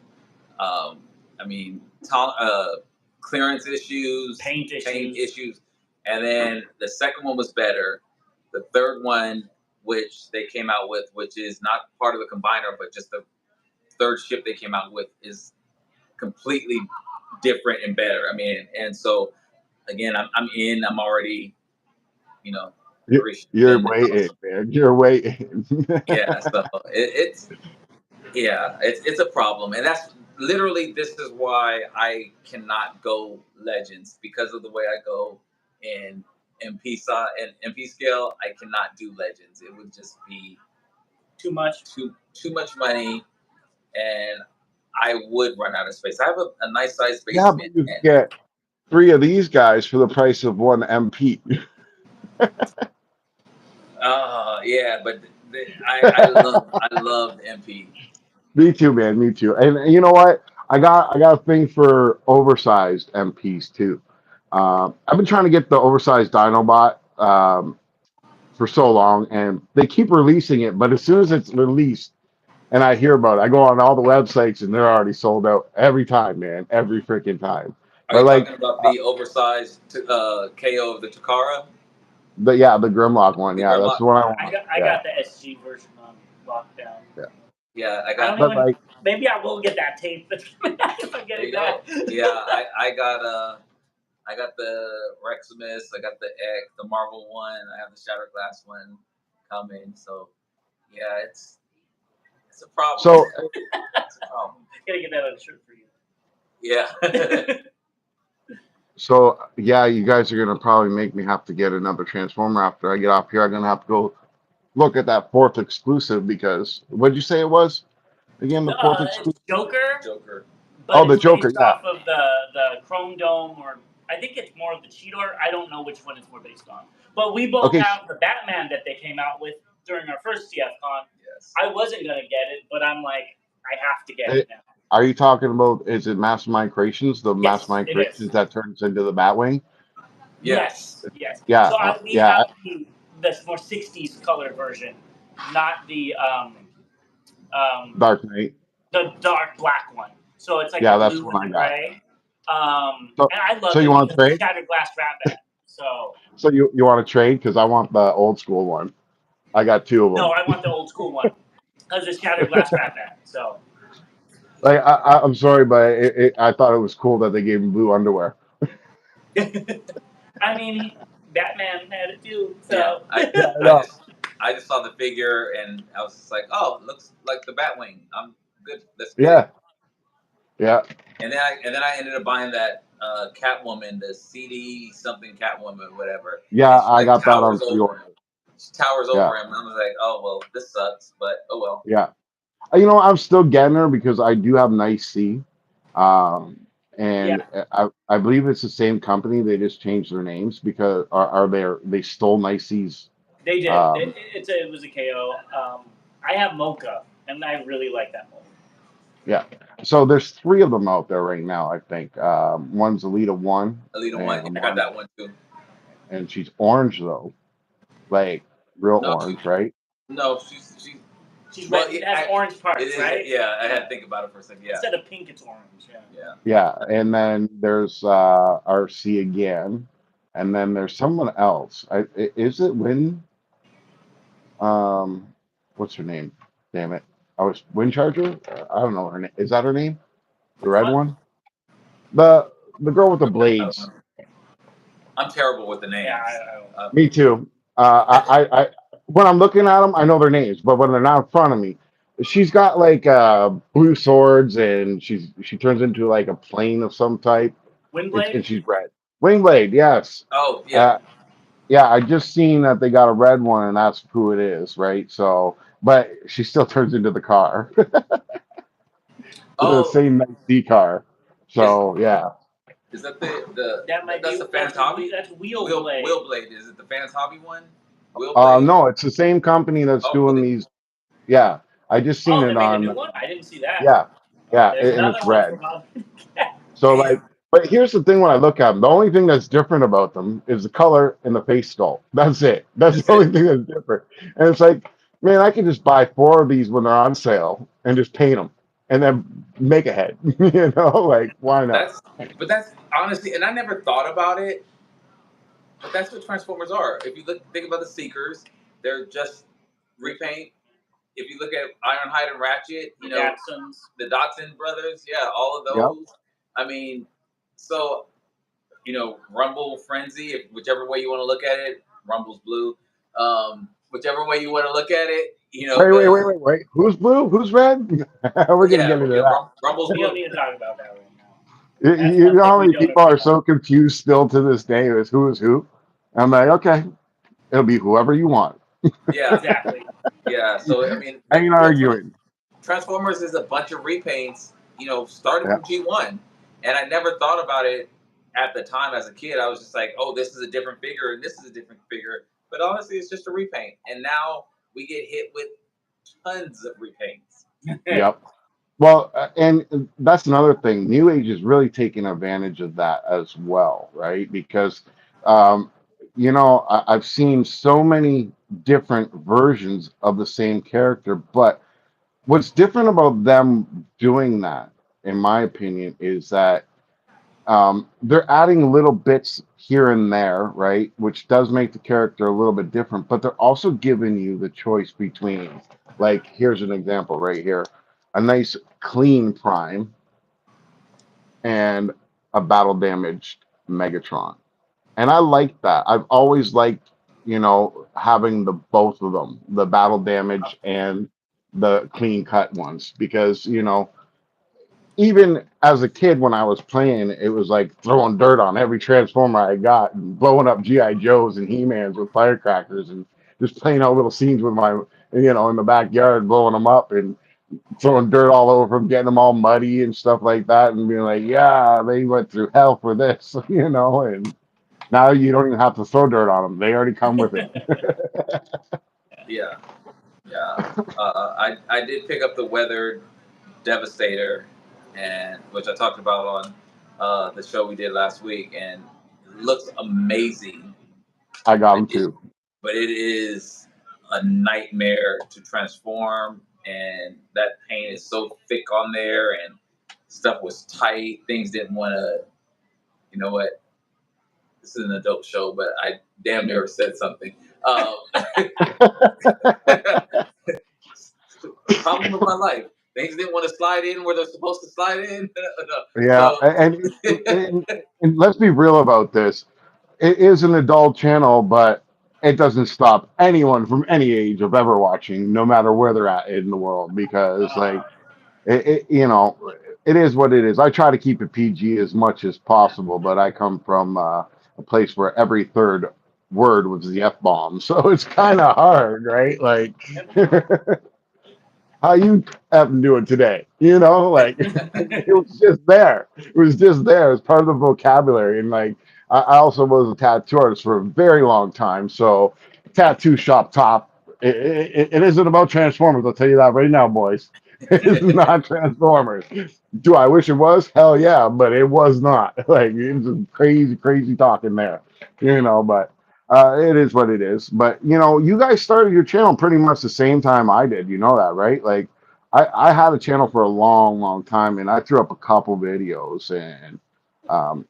Um, I mean, clearance issues, Paint issues. and then the second one was better. The third one, which they came out with, which is not part of the combiner, but just the third ship they came out with, is completely different and better. I mean, and so again, I'm in. I'm already, you know, you're in the waiting, house. man. You're waiting. Yeah, so it's a problem, and that's literally this is why I cannot go Legends because of the way I go in MP scale. I cannot do Legends. It would just be Too much. Too much money, and I would run out of space. I have a nice sized Yeah, but basement, you and get 3 of these guys for the price of one MP. yeah, but I love the MP. Me too, man. Me too. And you know what? I got a thing for oversized MPs too. I've been trying to get the oversized Dinobot for so long, and they keep releasing it. But as soon as it's released, and I hear about it, I go on all the websites, and they're already sold out every time, man. Every freaking time. Are But you like, talking about the oversized KO of the Takara, the Grimlock one, the yeah, that's Grimlock? the one I I want. got the SG version on lockdown. Yeah. Yeah, I I got. don't But even. like, Maybe I will get that tape if I'm There getting you go. that. Yeah, I got the Reximus, I got the X, the Marvel one, I have the Shatterglass one coming. So yeah, it's a problem. so It's a problem. Gotta get that on a shirt for you. Yeah. so yeah, you guys are gonna probably make me have to get another Transformer after I get off here. I'm gonna have to go look at that fourth exclusive because what'd you say it was again? The fourth It's exclusive? Joker, Joker. but Oh, the it's Joker. based Yeah. off of the Chrome Dome, or I think it's more of the Cheetor. I don't know which one it's more based on. But we both Okay. have the Batman that they came out with during our first TFCon. Yes. I wasn't gonna get it, but I'm like, I have to get Eh, it now. Are you talking about? Is it Mastermind Creations? The Yes, Mastermind it Creations is. that turns into the Batwing? Yes. Yeah. So we Yeah. have the more '60s color version, not the Dark Knight. the dark black one. So it's like Yeah, the that's blue what and I the got. gray. So, And I so love you it want to because it's trade? shattered glass wrap at. So So you want to trade? Because I want the old school one. I got 2 of no, them. I want the old school one because it's shattered glass wrap at. So Like I'm sorry, but I thought it was cool that they gave him blue underwear. I mean, Batman had it too. So Yeah. Yeah, I know. I just saw the figure and I was just like, oh, it looks like the Batwing. I'm good. Let's get Yeah, it. yeah, And then I ended up buying that Catwoman, the CD something Catwoman, whatever. yeah. And she I like got that on towers over pre-order. him. She towers Yeah, over him. I was like, oh well, this sucks, but oh well. yeah. You know, I'm still getting her because I do have Nice C, um, yeah, and I believe it's the same company. They just changed their names because are they stole Nice C's. they did. Um, It was a KO. I have Mocha, and I really like that mold. yeah. So there's 3 of them out there right now. I think one's Alita 1, Alita One, and I got that one too. and she's orange though, like real No, orange, right? no, She's well, red. It has orange parts, it is. right? Yeah, I had to think about it for a second. Yeah, Instead of pink, it's orange. Yeah. yeah. Yeah, and then there's RC again, and then there's someone else. Is it Win? What's her name? Damn it! I was Wind Charger. I don't know her name. Is that her name? The Which red one? one? The girl with the I don't blades. know. I'm terrible with the names. Yeah, I don't. Me too. I when I'm looking at them, I know their names, but when they're not in front of me, she's got like blue swords, and she turns into like a plane of some type. And Windblade. she's red. Wingblade, yes. Oh yeah. Uh, yeah, I just seen that they got a red one, and that's who it is, right? So, but she still turns into the car, the Oh, same nice D car. So, yeah. is that the That might that's be. the Fans Hobby? That's Wheelblade. Wheelblade. Is it the Fans Hobby one? Wheelblade. No, it's the same company that's Oh, doing really? these. Yeah, I just seen Oh, they it made a new on. one. I didn't see that. Yeah, yeah, There's and another it's one for red. Bob. So, Damn. like, but here's the thing: when I look at them, the only thing that's different about them is the color and the face sculpt. That's it. That's That's the only it. thing that's different. And it's like, man, I could just buy 4 of these when they're on sale and just paint them and then make a head. You know, like why not? That's honestly, and I never thought about it, but that's what Transformers are. If you think about the Seekers, they're just repaint. If you look at Ironhide and Ratchet, Jacksons. the Dotson brothers, yeah, all of Yep. those. I mean, so Rumble Frenzy, whichever way you want to look at it, Rumble's blue. Whichever way you want to look at it, Wait. Who's blue? Who's red? We're gonna get into that. Rumble's We don't blue. need to talk about that right now. You, That's you one know thing how we many don't people agree are so confused still to this day as who is who? I'm like, okay, it'll be whoever you want. Yeah, Exactly. yeah. Yeah. So I mean, I ain't arguing. Transformers is a bunch of repaints. Starting Yeah. from G1, and I never thought about it at the time as a kid. I was just like, oh, this is a different figure and this is a different figure. But honestly, it's just a repaint. And now we get hit with tons of repaints. Yep. Well, and that's another thing. New Age is really taking advantage of that as well, right? Because, um, I've seen so many different versions of the same character, but what's different about them doing that, in my opinion, is that they're adding little bits here and there, right? Which does make the character a little bit different, but they're also giving you the choice between, like, here's an example right here, a nice clean Prime and a battle damaged Megatron. And I like that. I've always liked, having the both of them, the battle damage and the clean cut ones, because, even as a kid when I was playing, it was like throwing dirt on every transformer I got and blowing up GI Joes and He-Mans with firecrackers and just playing out little scenes with my, in the backyard, blowing them up and throwing dirt all over them, getting them all muddy and stuff like that, and being like, yeah, they went through hell for this, and now you don't even have to throw dirt on them; they already come with it. Yeah, yeah. I did pick up the Weathered Devastator, and which I talked about on the show we did last week, and it looks amazing. I got But them too. but it is a nightmare to transform, and that paint is so thick on there, and stuff was tight. Things didn't want to. You know what? This is an adult show, but I damn near said something. Problem of my life. Things didn't want to slide in where they're supposed to slide in. Yeah, So and let's be real about this. It is an adult channel, but it doesn't stop anyone from any age of ever watching, no matter where they're at in the world, because like it is what it is. I try to keep it PG as much as possible, but I come from a place where every third word was the F bomb, so it's kind of hard, right? Like, how you happen doing today? Like it was just there. It was just there as part of the vocabulary. And like I also was a tattoo artist for a very long time. So tattoo shop top. It isn't about Transformers. I'll tell you that right now, boys. It's not Transformers. Do I wish it was? Hell yeah, but it was not. Like it was crazy, crazy talking there. But it is what it is. But you guys started your channel pretty much the same time I did. You know that, right? Like I had a channel for a long, long time, and I threw up a couple videos, and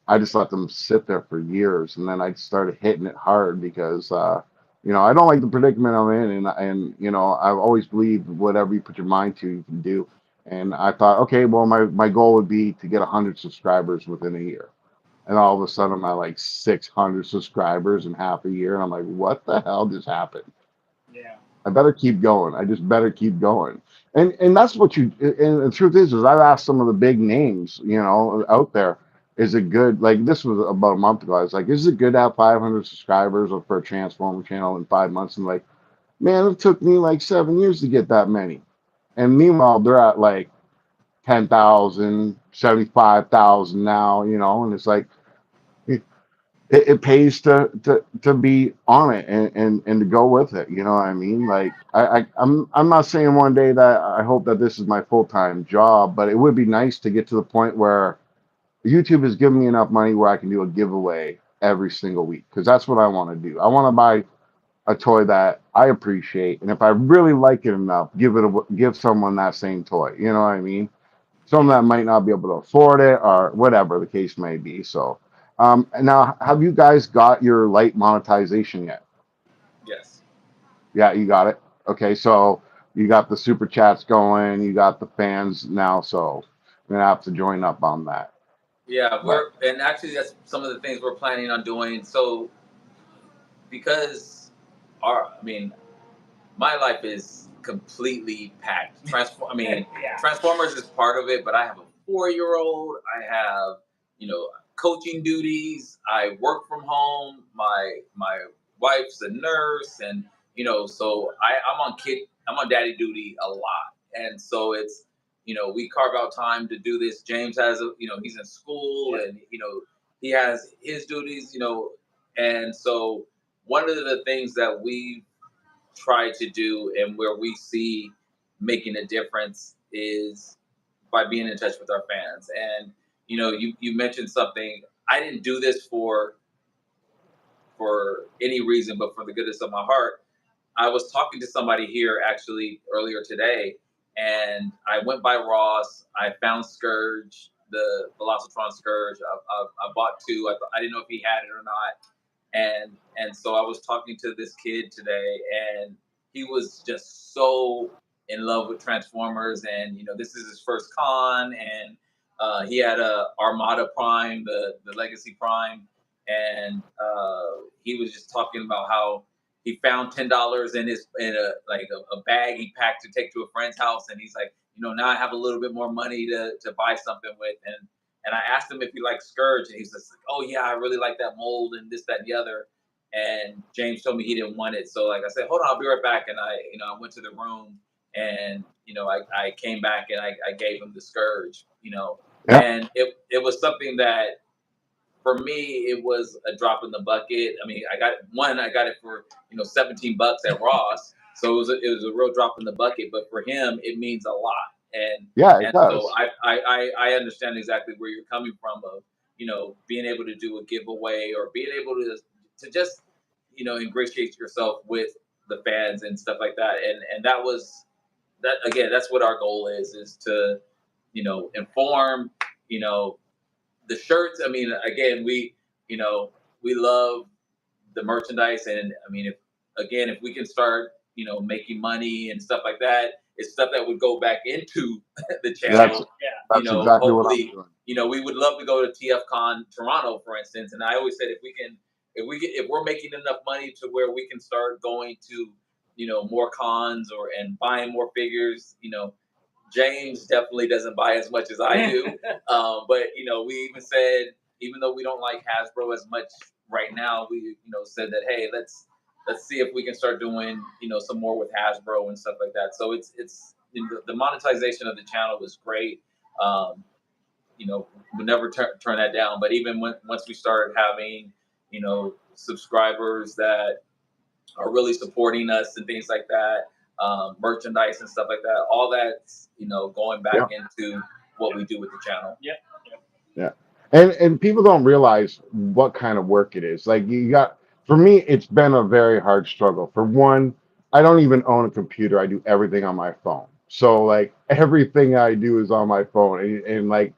I just let them sit there for years, and then I started hitting it hard because I don't like the predicament I'm in, and I've always believed whatever you put your mind to, you can do. And I thought, okay, well, my goal would be to get 100 subscribers within a year. And all of a sudden, I'm at like 600 subscribers in half a year. And I'm like, what the hell just happened? Yeah. I better keep going. I just better keep going. And that's what and the truth is I've asked some of the big names, out there, is it good? Like this was about a month ago. I was like, is it good to have 500 subscribers for a Transformer channel in 5 months? And like, man, it took me like 7 years to get that many. And meanwhile, they're at like 10,000, 75,000 now, and it's like, it pays to be on it and to go with it. You know what I mean? Like I'm not saying one day that I hope that this is my full-time job, but it would be nice to get to the point where YouTube is giving me enough money where I can do a giveaway every single week, because that's what I want to do. I want to buy a toy that I appreciate, and if I really like it enough, give someone that same toy. You know what I mean? Some that might not be able to afford it or whatever the case may be. So, now have you guys got your light monetization yet? yes. Yeah, you got it. Okay, so you got the super chats going, you got the fans now, so I'm gonna have to join up on that. Yeah, But and actually that's some of the things we're planning on doing. So because my life is completely packed. Yeah. Transformers is part of it, but I have a 4-year-old. I have, coaching duties. I work from home. My wife's a nurse, and so I'm on I'm on daddy duty a lot, and so it's, we carve out time to do this. James has he's in school, Yeah. and he has his duties, and so one of the things that we try to do and where we see making a difference is by being in touch with our fans. And you mentioned something. I didn't do this for any reason but for the goodness of my heart. I was talking to somebody here actually earlier today, and I went by Ross. I found Scourge, the Velocitron Scourge. I bought two. I didn't know if he had it or not, and so I was talking to this kid today, and he was just so in love with Transformers, and this is his first con, and he had a Armada Prime, the Legacy Prime, and he was just talking about how he found $10 in a bag he packed to take to a friend's house, and he's like, now I have a little bit more money to buy something with, and I asked him if he liked Scourge, and he's just like, oh yeah, I really like that mold and this, that, and the other. And James told me he didn't want it, so like I said, hold on, I'll be right back. And I went to the room, and I came back and I gave him the Scourge, Yeah. and it was something that for me, it was a drop in the bucket. I mean, I got it for $17 at Ross, so it was a real drop in the bucket. But for him, it means a lot, and Yeah, it and so does. I understand exactly where you're coming from of being able to do a giveaway or being able to just ingratiate yourself with the fans and stuff like that, and that was that again. That's what our goal is to inform you know the shirts. I mean, again, you know we love the merchandise, and I mean, if we can start making money and stuff like that, it's stuff that would go back into the That's channel. Yeah. that's exactly what I'm Hopefully, doing. we would love to go to TFCon Toronto, for instance. And I always said if we're making enough money to where we can start going to more cons and buying more figures. James definitely doesn't buy as much as I do. But we even said, even though we don't like Hasbro as much right now, we said that, hey, let's see if we can start doing some more with Hasbro and stuff like that. So it's the monetization of the channel was great. Um, we never turn that down. But even once we started having subscribers that are really supporting us and things like that, merchandise and stuff like that. All that's going back Yeah. into what we do with the channel. Yep. Yeah. And people don't realize what kind of work it is. Like you got for me, it's been a very hard struggle. For one, I don't even own a computer. I do everything on my phone. So like everything I do is on my phone. And like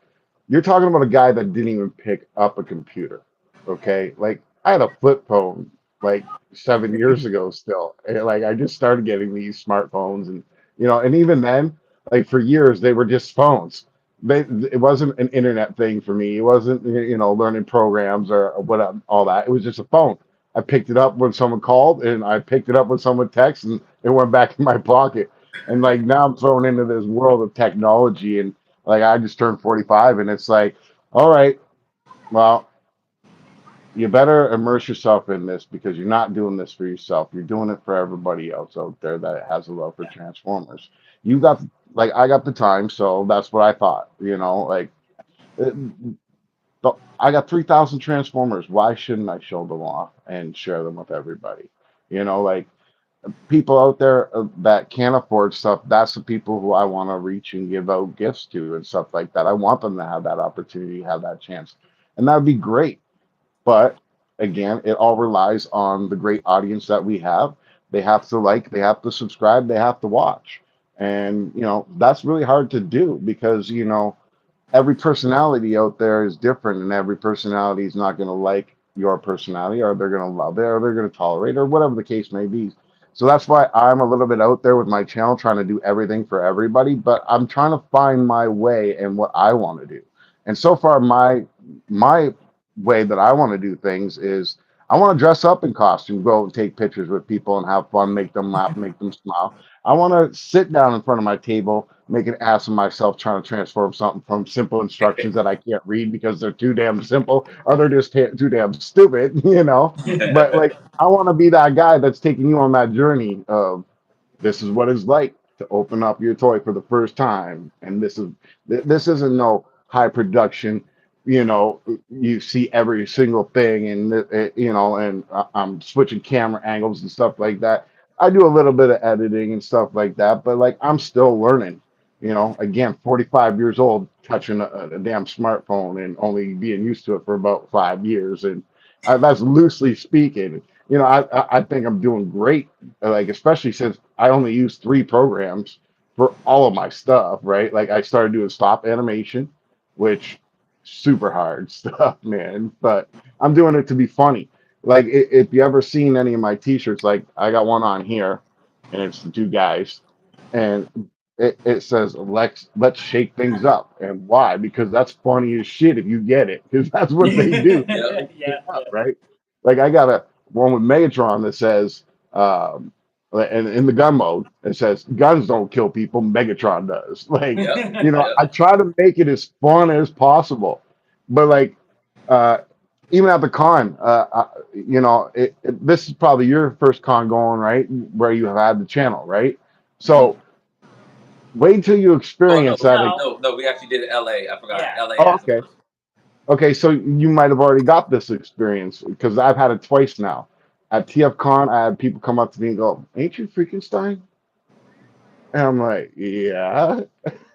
you're talking about a guy that didn't even pick up a computer. Okay. Like I had a flip phone like 7 years ago still. And like I just started getting these smartphones and even then, like for years they were just phones. It wasn't an internet thing for me. It wasn't learning programs or what all that. It was just a phone. I picked it up when someone called, and I picked it up when someone texted, and it went back in my pocket. And like now I'm thrown into this world of technology, and like I just turned 45, and it's like, all right, well, you better immerse yourself in this because you're not doing this for yourself. You're doing it for everybody else out there that has a love for Yeah. Transformers. You got like I got the time, so that's what I thought. Like it, I got 3,000 Transformers. Why shouldn't I show them off and share them with everybody? Like people out there that can't afford stuff, that's the people who I want to reach and give out gifts to and stuff like that. I want them to have that opportunity, have that chance. And that would be great. But again, it all relies on the great audience that we have. They have to like, they have to subscribe, they have to watch. And, that's really hard to do because, every personality out there is different, and every personality is not going to like your personality, or they're going to love it, or they're going to tolerate, or whatever the case may be. So that's why I'm a little bit out there with my channel, trying to do everything for everybody. But I'm trying to find my way and what I want to do. And so far, my way that I want to do things is I want to dress up in costume, go and take pictures with people and have fun, make them laugh, make them smile. I want to sit down in front of my table, make an ass of myself trying to transform something from simple instructions that I can't read because they're too damn simple or they're just too damn stupid. But like, I want to be that guy that's taking you on that journey of, this is what it's like to open up your toy for the first time, and this isn't no high production. You see every single thing, and and I'm switching camera angles and stuff like that. I do a little bit of editing and stuff like that, but like I'm still learning. Again, 45 years old, touching a damn smartphone and only being used to it for about 5 years, and that's loosely speaking. I think I'm doing great, like especially since I only use 3 programs for all of my stuff, right? Like I started doing stop animation, which super hard stuff, man. But I'm doing it to be funny. Like if you ever seen any of my t-shirts, like I got one on here, and it's the 2 guys, and it says let's shake things up. And why? Because that's funny as shit if you get it, because that's what they do. They Yeah, shake yeah. things up, right? Like I got a one with Megatron that says, and in the gun mode, it says guns don't kill people, Megatron does. Like, Yep. I try to make it as fun as possible, but like, uh, even at the con, this is probably your first con going, right? Where you have had the channel, right? So wait till you Oh no, experience that. No. no, we actually did it LA. I forgot. Yeah. LA Oh, has the okay. first. Okay, so you might have already got this experience because I've had it twice now. At TFCon, I had people come up to me and go, "Ain't you Freakenstein?" And I'm like, "Yeah."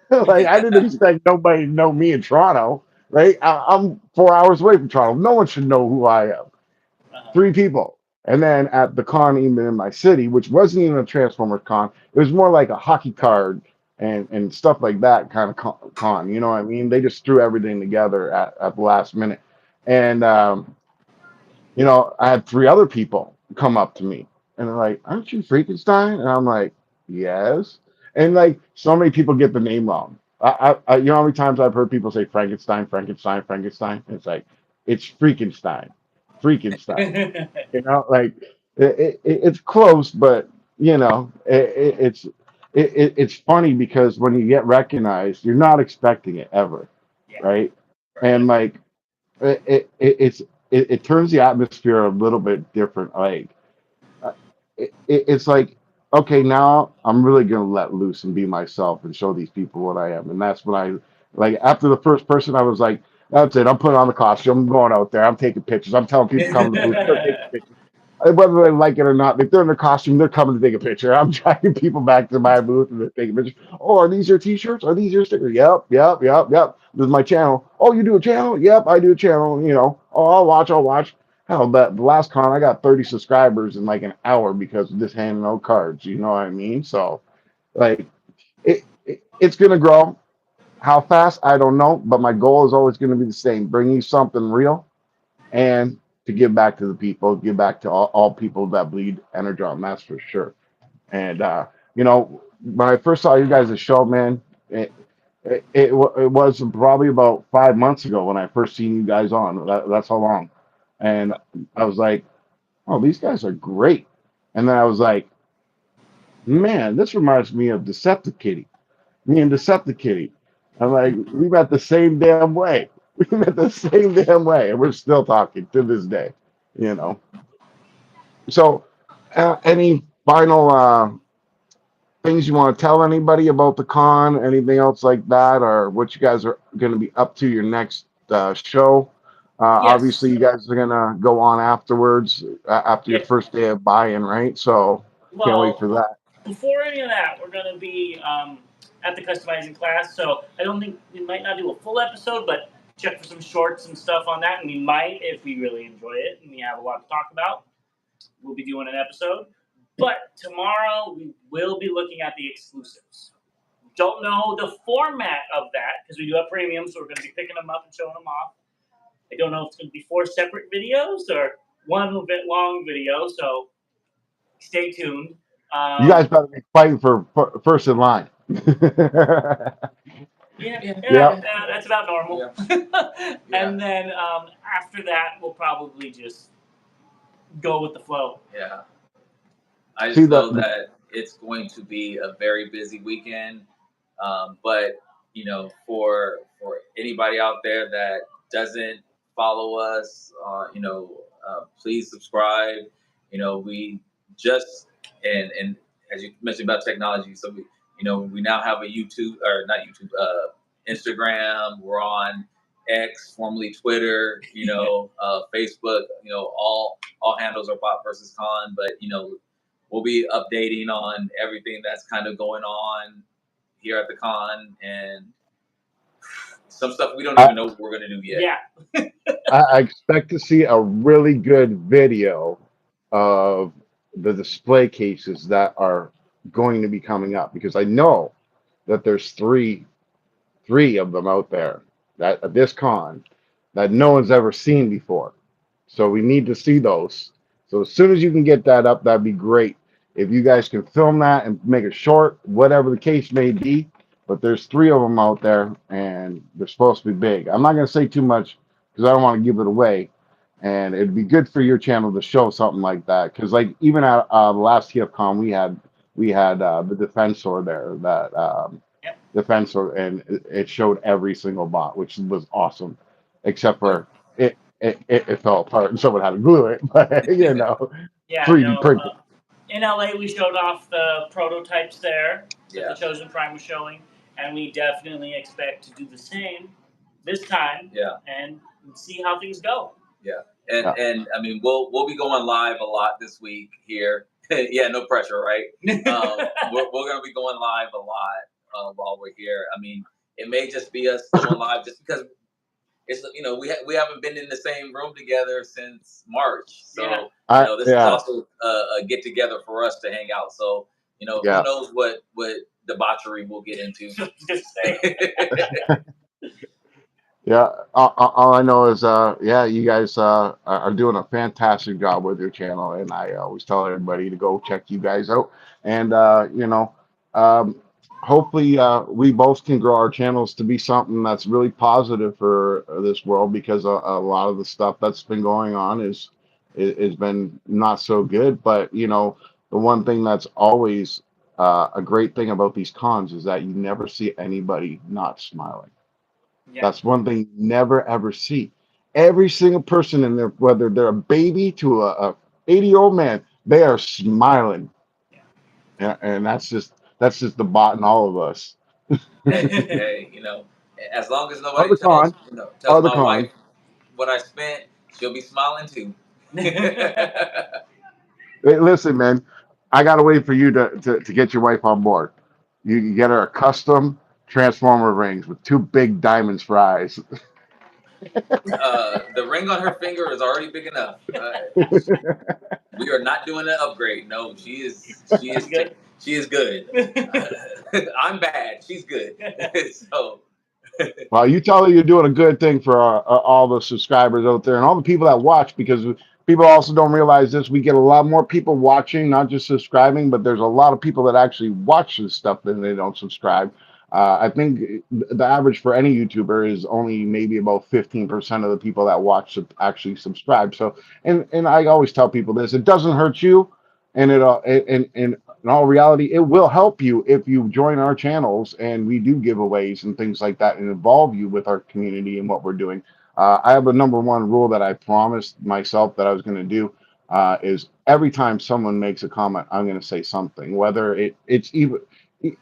Like I didn't expect nobody to know me in Toronto, right? I'm 4 hours away from Toronto. No one should know who I am. Uh-huh. 3 people. And then at the con, even in my city, which wasn't even a Transformers con, it was more like a hockey card and stuff like that kind of con. You know what I mean? They just threw everything together at the last minute. And I had 3 other people come up to me and they're like, "Aren't you Freakenstein?" And I'm like, "Yes." And like so many people get the name wrong. You know how many times I've heard people say Frankenstein, Frankenstein, Frankenstein? It's like it's Freakenstein, Freakenstein. Like it's close, but it's funny because when you get recognized, you're not expecting it ever, Yeah. right? Right. And like it turns the atmosphere a little bit different. Like it's like, okay, now I'm really gonna let loose and be myself and show these people what I am. And that's when I like after the first person, I was like, that's it. I'm putting on the costume. I'm going out there. I'm taking pictures. I'm telling people to come to the booth. They're taking pictures. Whether they like it or not, if they're in the costume, they're coming to take a picture. I'm driving people back to my booth and they're taking pictures. "Oh, are these your t-shirts? Are these your stickers?" "Yep, yep, yep, yep. This is my channel." "Oh, you do a channel?" "Yep, I do a channel." "Oh, I'll watch, I'll watch." Hell, the last con I got 30 subscribers in like an hour because of just handing out cards. You know what I mean? So like it's gonna grow. How fast, I don't know, but my goal is always gonna be the same: bring you something real and to give back to the people, give back to all people that bleed Energon, that's for sure. And when I first saw you guys' show, man, it was probably about 5 months ago when I first seen you guys on. That's how long. And I was like, "Oh, these guys are great." And then I was like, "Man, this reminds me of Decepticitty. Me and Decepticitty." I'm like, "We met the same damn way. We met the same damn way, and we're still talking to this day." You know. So, any final things you want to tell anybody about the con? Anything else like that, or what you guys are going to be up to your next show? Yes. Obviously, you guys are going to go on afterwards after your Yeah. first day of buy-in, right? So, can't wait Well, for that. before any of that, we're going to be at the customizing class. So I don't think we might not do a full episode, but check for some shorts and stuff on that. And we might, if we really enjoy it and we have a lot to talk about, we'll be doing an episode. But tomorrow we will be looking at the exclusives. Don't know the format of that because we do have premium, so we're going to be picking them up and showing them off. I don't know if it's going to be 4 separate videos or one a bit long video, so stay tuned. You guys better be fighting for first in line. Yeah, Yep. that's about normal. Yeah. And then after that, we'll probably just go with the flow. Yeah. I See just know the that it's going to be a very busy weekend. But for anybody out there that doesn't follow us, please subscribe. We just and as you mentioned about technology, so we now have a YouTube, or not YouTube, Instagram. We're on X, formerly Twitter. Facebook. All handles are Bot versus Con, but we'll be updating on everything that's kind of going on here at the con, and some stuff we don't even know what we're gonna do yet. Yeah. I expect to see a really good video of the display cases that are going to be coming up, because I know that there's three of them out there that at this con that no one's ever seen before. So we need to see those. So as soon as you can get that up, that'd be great. If you guys can film that and make it short, whatever the case may be, but there's three of them out there and they're supposed to be big. I'm not going to say too much because I don't want to give it away. And it'd be good for your channel to show something like that. Because like even at the last TFCon, we had the defensor there, that Yep. defensor, and it showed every single bot, which was awesome, except for it fell apart and someone had to glue it. But Yeah, 3D printed. in LA, we showed off the prototypes there that Yeah. the Chosen Prime was showing, and we definitely expect to do the same this time. Yeah. And see how things go. Yeah. And I mean, we'll be going live a lot this week here. Yeah, no pressure, right? We're gonna be going live a lot while we're here. I mean, it may just be us going live just because it's we haven't been in the same room together since March, so this is also a get together for us to hang out. So who knows what debauchery we'll get into. Just say. Yeah, all I know is, you guys are doing a fantastic job with your channel, and I always tell everybody to go check you guys out. And hopefully, we both can grow our channels to be something that's really positive for this world, because a lot of the stuff that's been going on is been not so good. But the one thing that's always a great thing about these cons is that you never see anybody not smiling. Yeah. That's one thing you never ever see. Every single person in there, whether they're a baby to a 80-year-old man, they are smiling. Yeah, and that's just the bot in all of us. Hey, as long as nobody tells my wife what I spent, she'll be smiling too. Hey, listen, man, I gotta wait for you to get your wife on board. You can get her a custom transformer rings with two big diamonds for eyes. The ring on her finger is already big enough. We are not doing an upgrade. No, she is good. She is good. I'm bad. She's good. So. Well, you tell her you're doing a good thing for all the subscribers out there and all the people that watch, because people also don't realize this. We get a lot more people watching, not just subscribing, but there's a lot of people that actually watch this stuff than they don't subscribe. I think the average for any YouTuber is only maybe about 15% of the people that watch actually subscribe. So, and I always tell people this: it doesn't hurt you, and in all reality, it will help you if you join our channels and we do giveaways and things like that and involve you with our community and what we're doing. I have a number one rule that I promised myself that I was going to do, is every time someone makes a comment, I'm going to say something, whether it's even.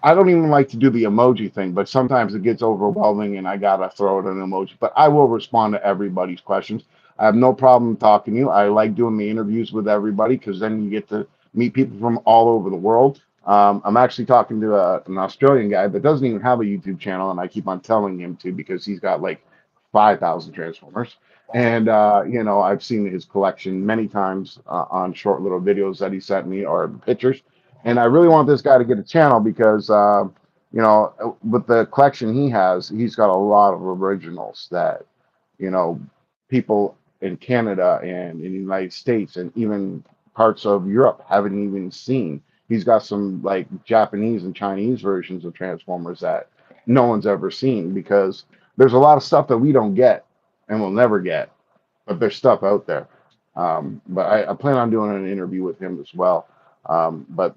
I don't even like to do the emoji thing, but sometimes it gets overwhelming and I gotta throw it an emoji. But I will respond to everybody's questions. I have no problem talking to you. I like doing the interviews with everybody because then you get to meet people from all over the world. I'm actually talking to an Australian guy that doesn't even have a YouTube channel, and I keep on telling him to because he's got like 5,000 Transformers. And I've seen his collection many times on short little videos that he sent me, or pictures. And I really want this guy to get a channel because, with the collection he has, he's got a lot of originals that, people in Canada and in the United States and even parts of Europe haven't even seen. He's got some like Japanese and Chinese versions of Transformers that no one's ever seen, because there's a lot of stuff that we don't get and we'll never get, but there's stuff out there. But I plan on doing an interview with him as well. But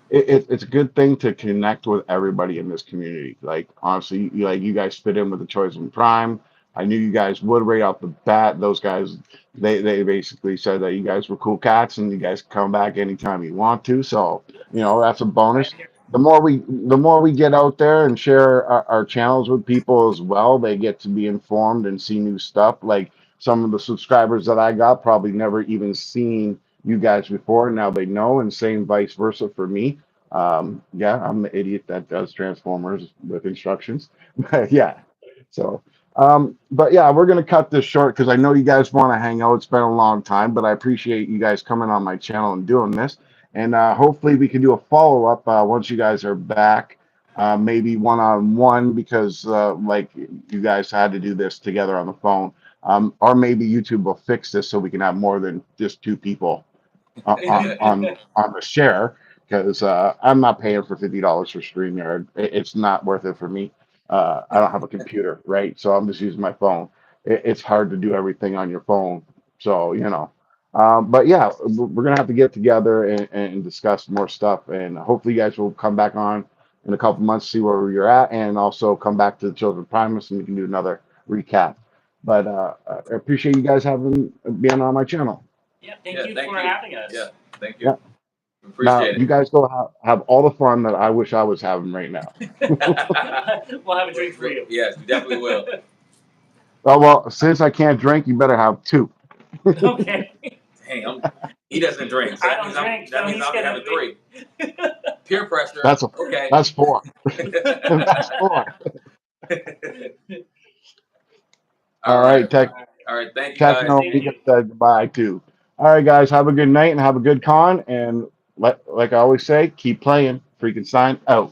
it's a good thing to connect with everybody in this community. Like honestly, you guys fit in with the Chosen Prime. I knew you guys would right off the bat. Those guys, they basically said that you guys were cool cats and you guys can come back anytime you want to. So, that's a bonus. The more we get out there and share our channels with people as well, they get to be informed and see new stuff. Like some of the subscribers that I got probably never even seen you guys before. Now they know, and same vice versa for me. Yeah, I'm the idiot that does Transformers with instructions. Yeah. So, but yeah, we're gonna cut this short because I know you guys want to hang out. It's been a long time, but I appreciate you guys coming on my channel and doing this. And hopefully we can do a follow up once you guys are back, maybe one on one because like you guys had to do this together on the phone, or maybe YouTube will fix this so we can have more than just two people on the share because I'm not paying for $50 for StreamYard. It's not worth it for me. I don't have a computer, right? So I'm just using my phone. It's hard to do everything on your phone. So, but yeah, we're gonna have to get together and discuss more stuff, and hopefully you guys will come back on in a couple months, see where you're at, and also come back to the Children Primus, and we can do another recap. But I appreciate you guys having being on my channel. Yeah, thank you for having us. Yeah, thank you. Yeah. Now, you guys go have all the fun that I wish I was having right now. We'll have a drink for you. Yes, we definitely will. Oh, well, since I can't drink, you better have two. Okay. Dang, he doesn't drink. So I don't drink, that so means he's I'll be gonna having three. Peer pressure. That's okay. That's four. That's four. All right, Tech. All right, thank you guys. Techno, we can say goodbye too. All right, guys, have a good night and have a good con. And like I always say, keep playing. Freakenstein out.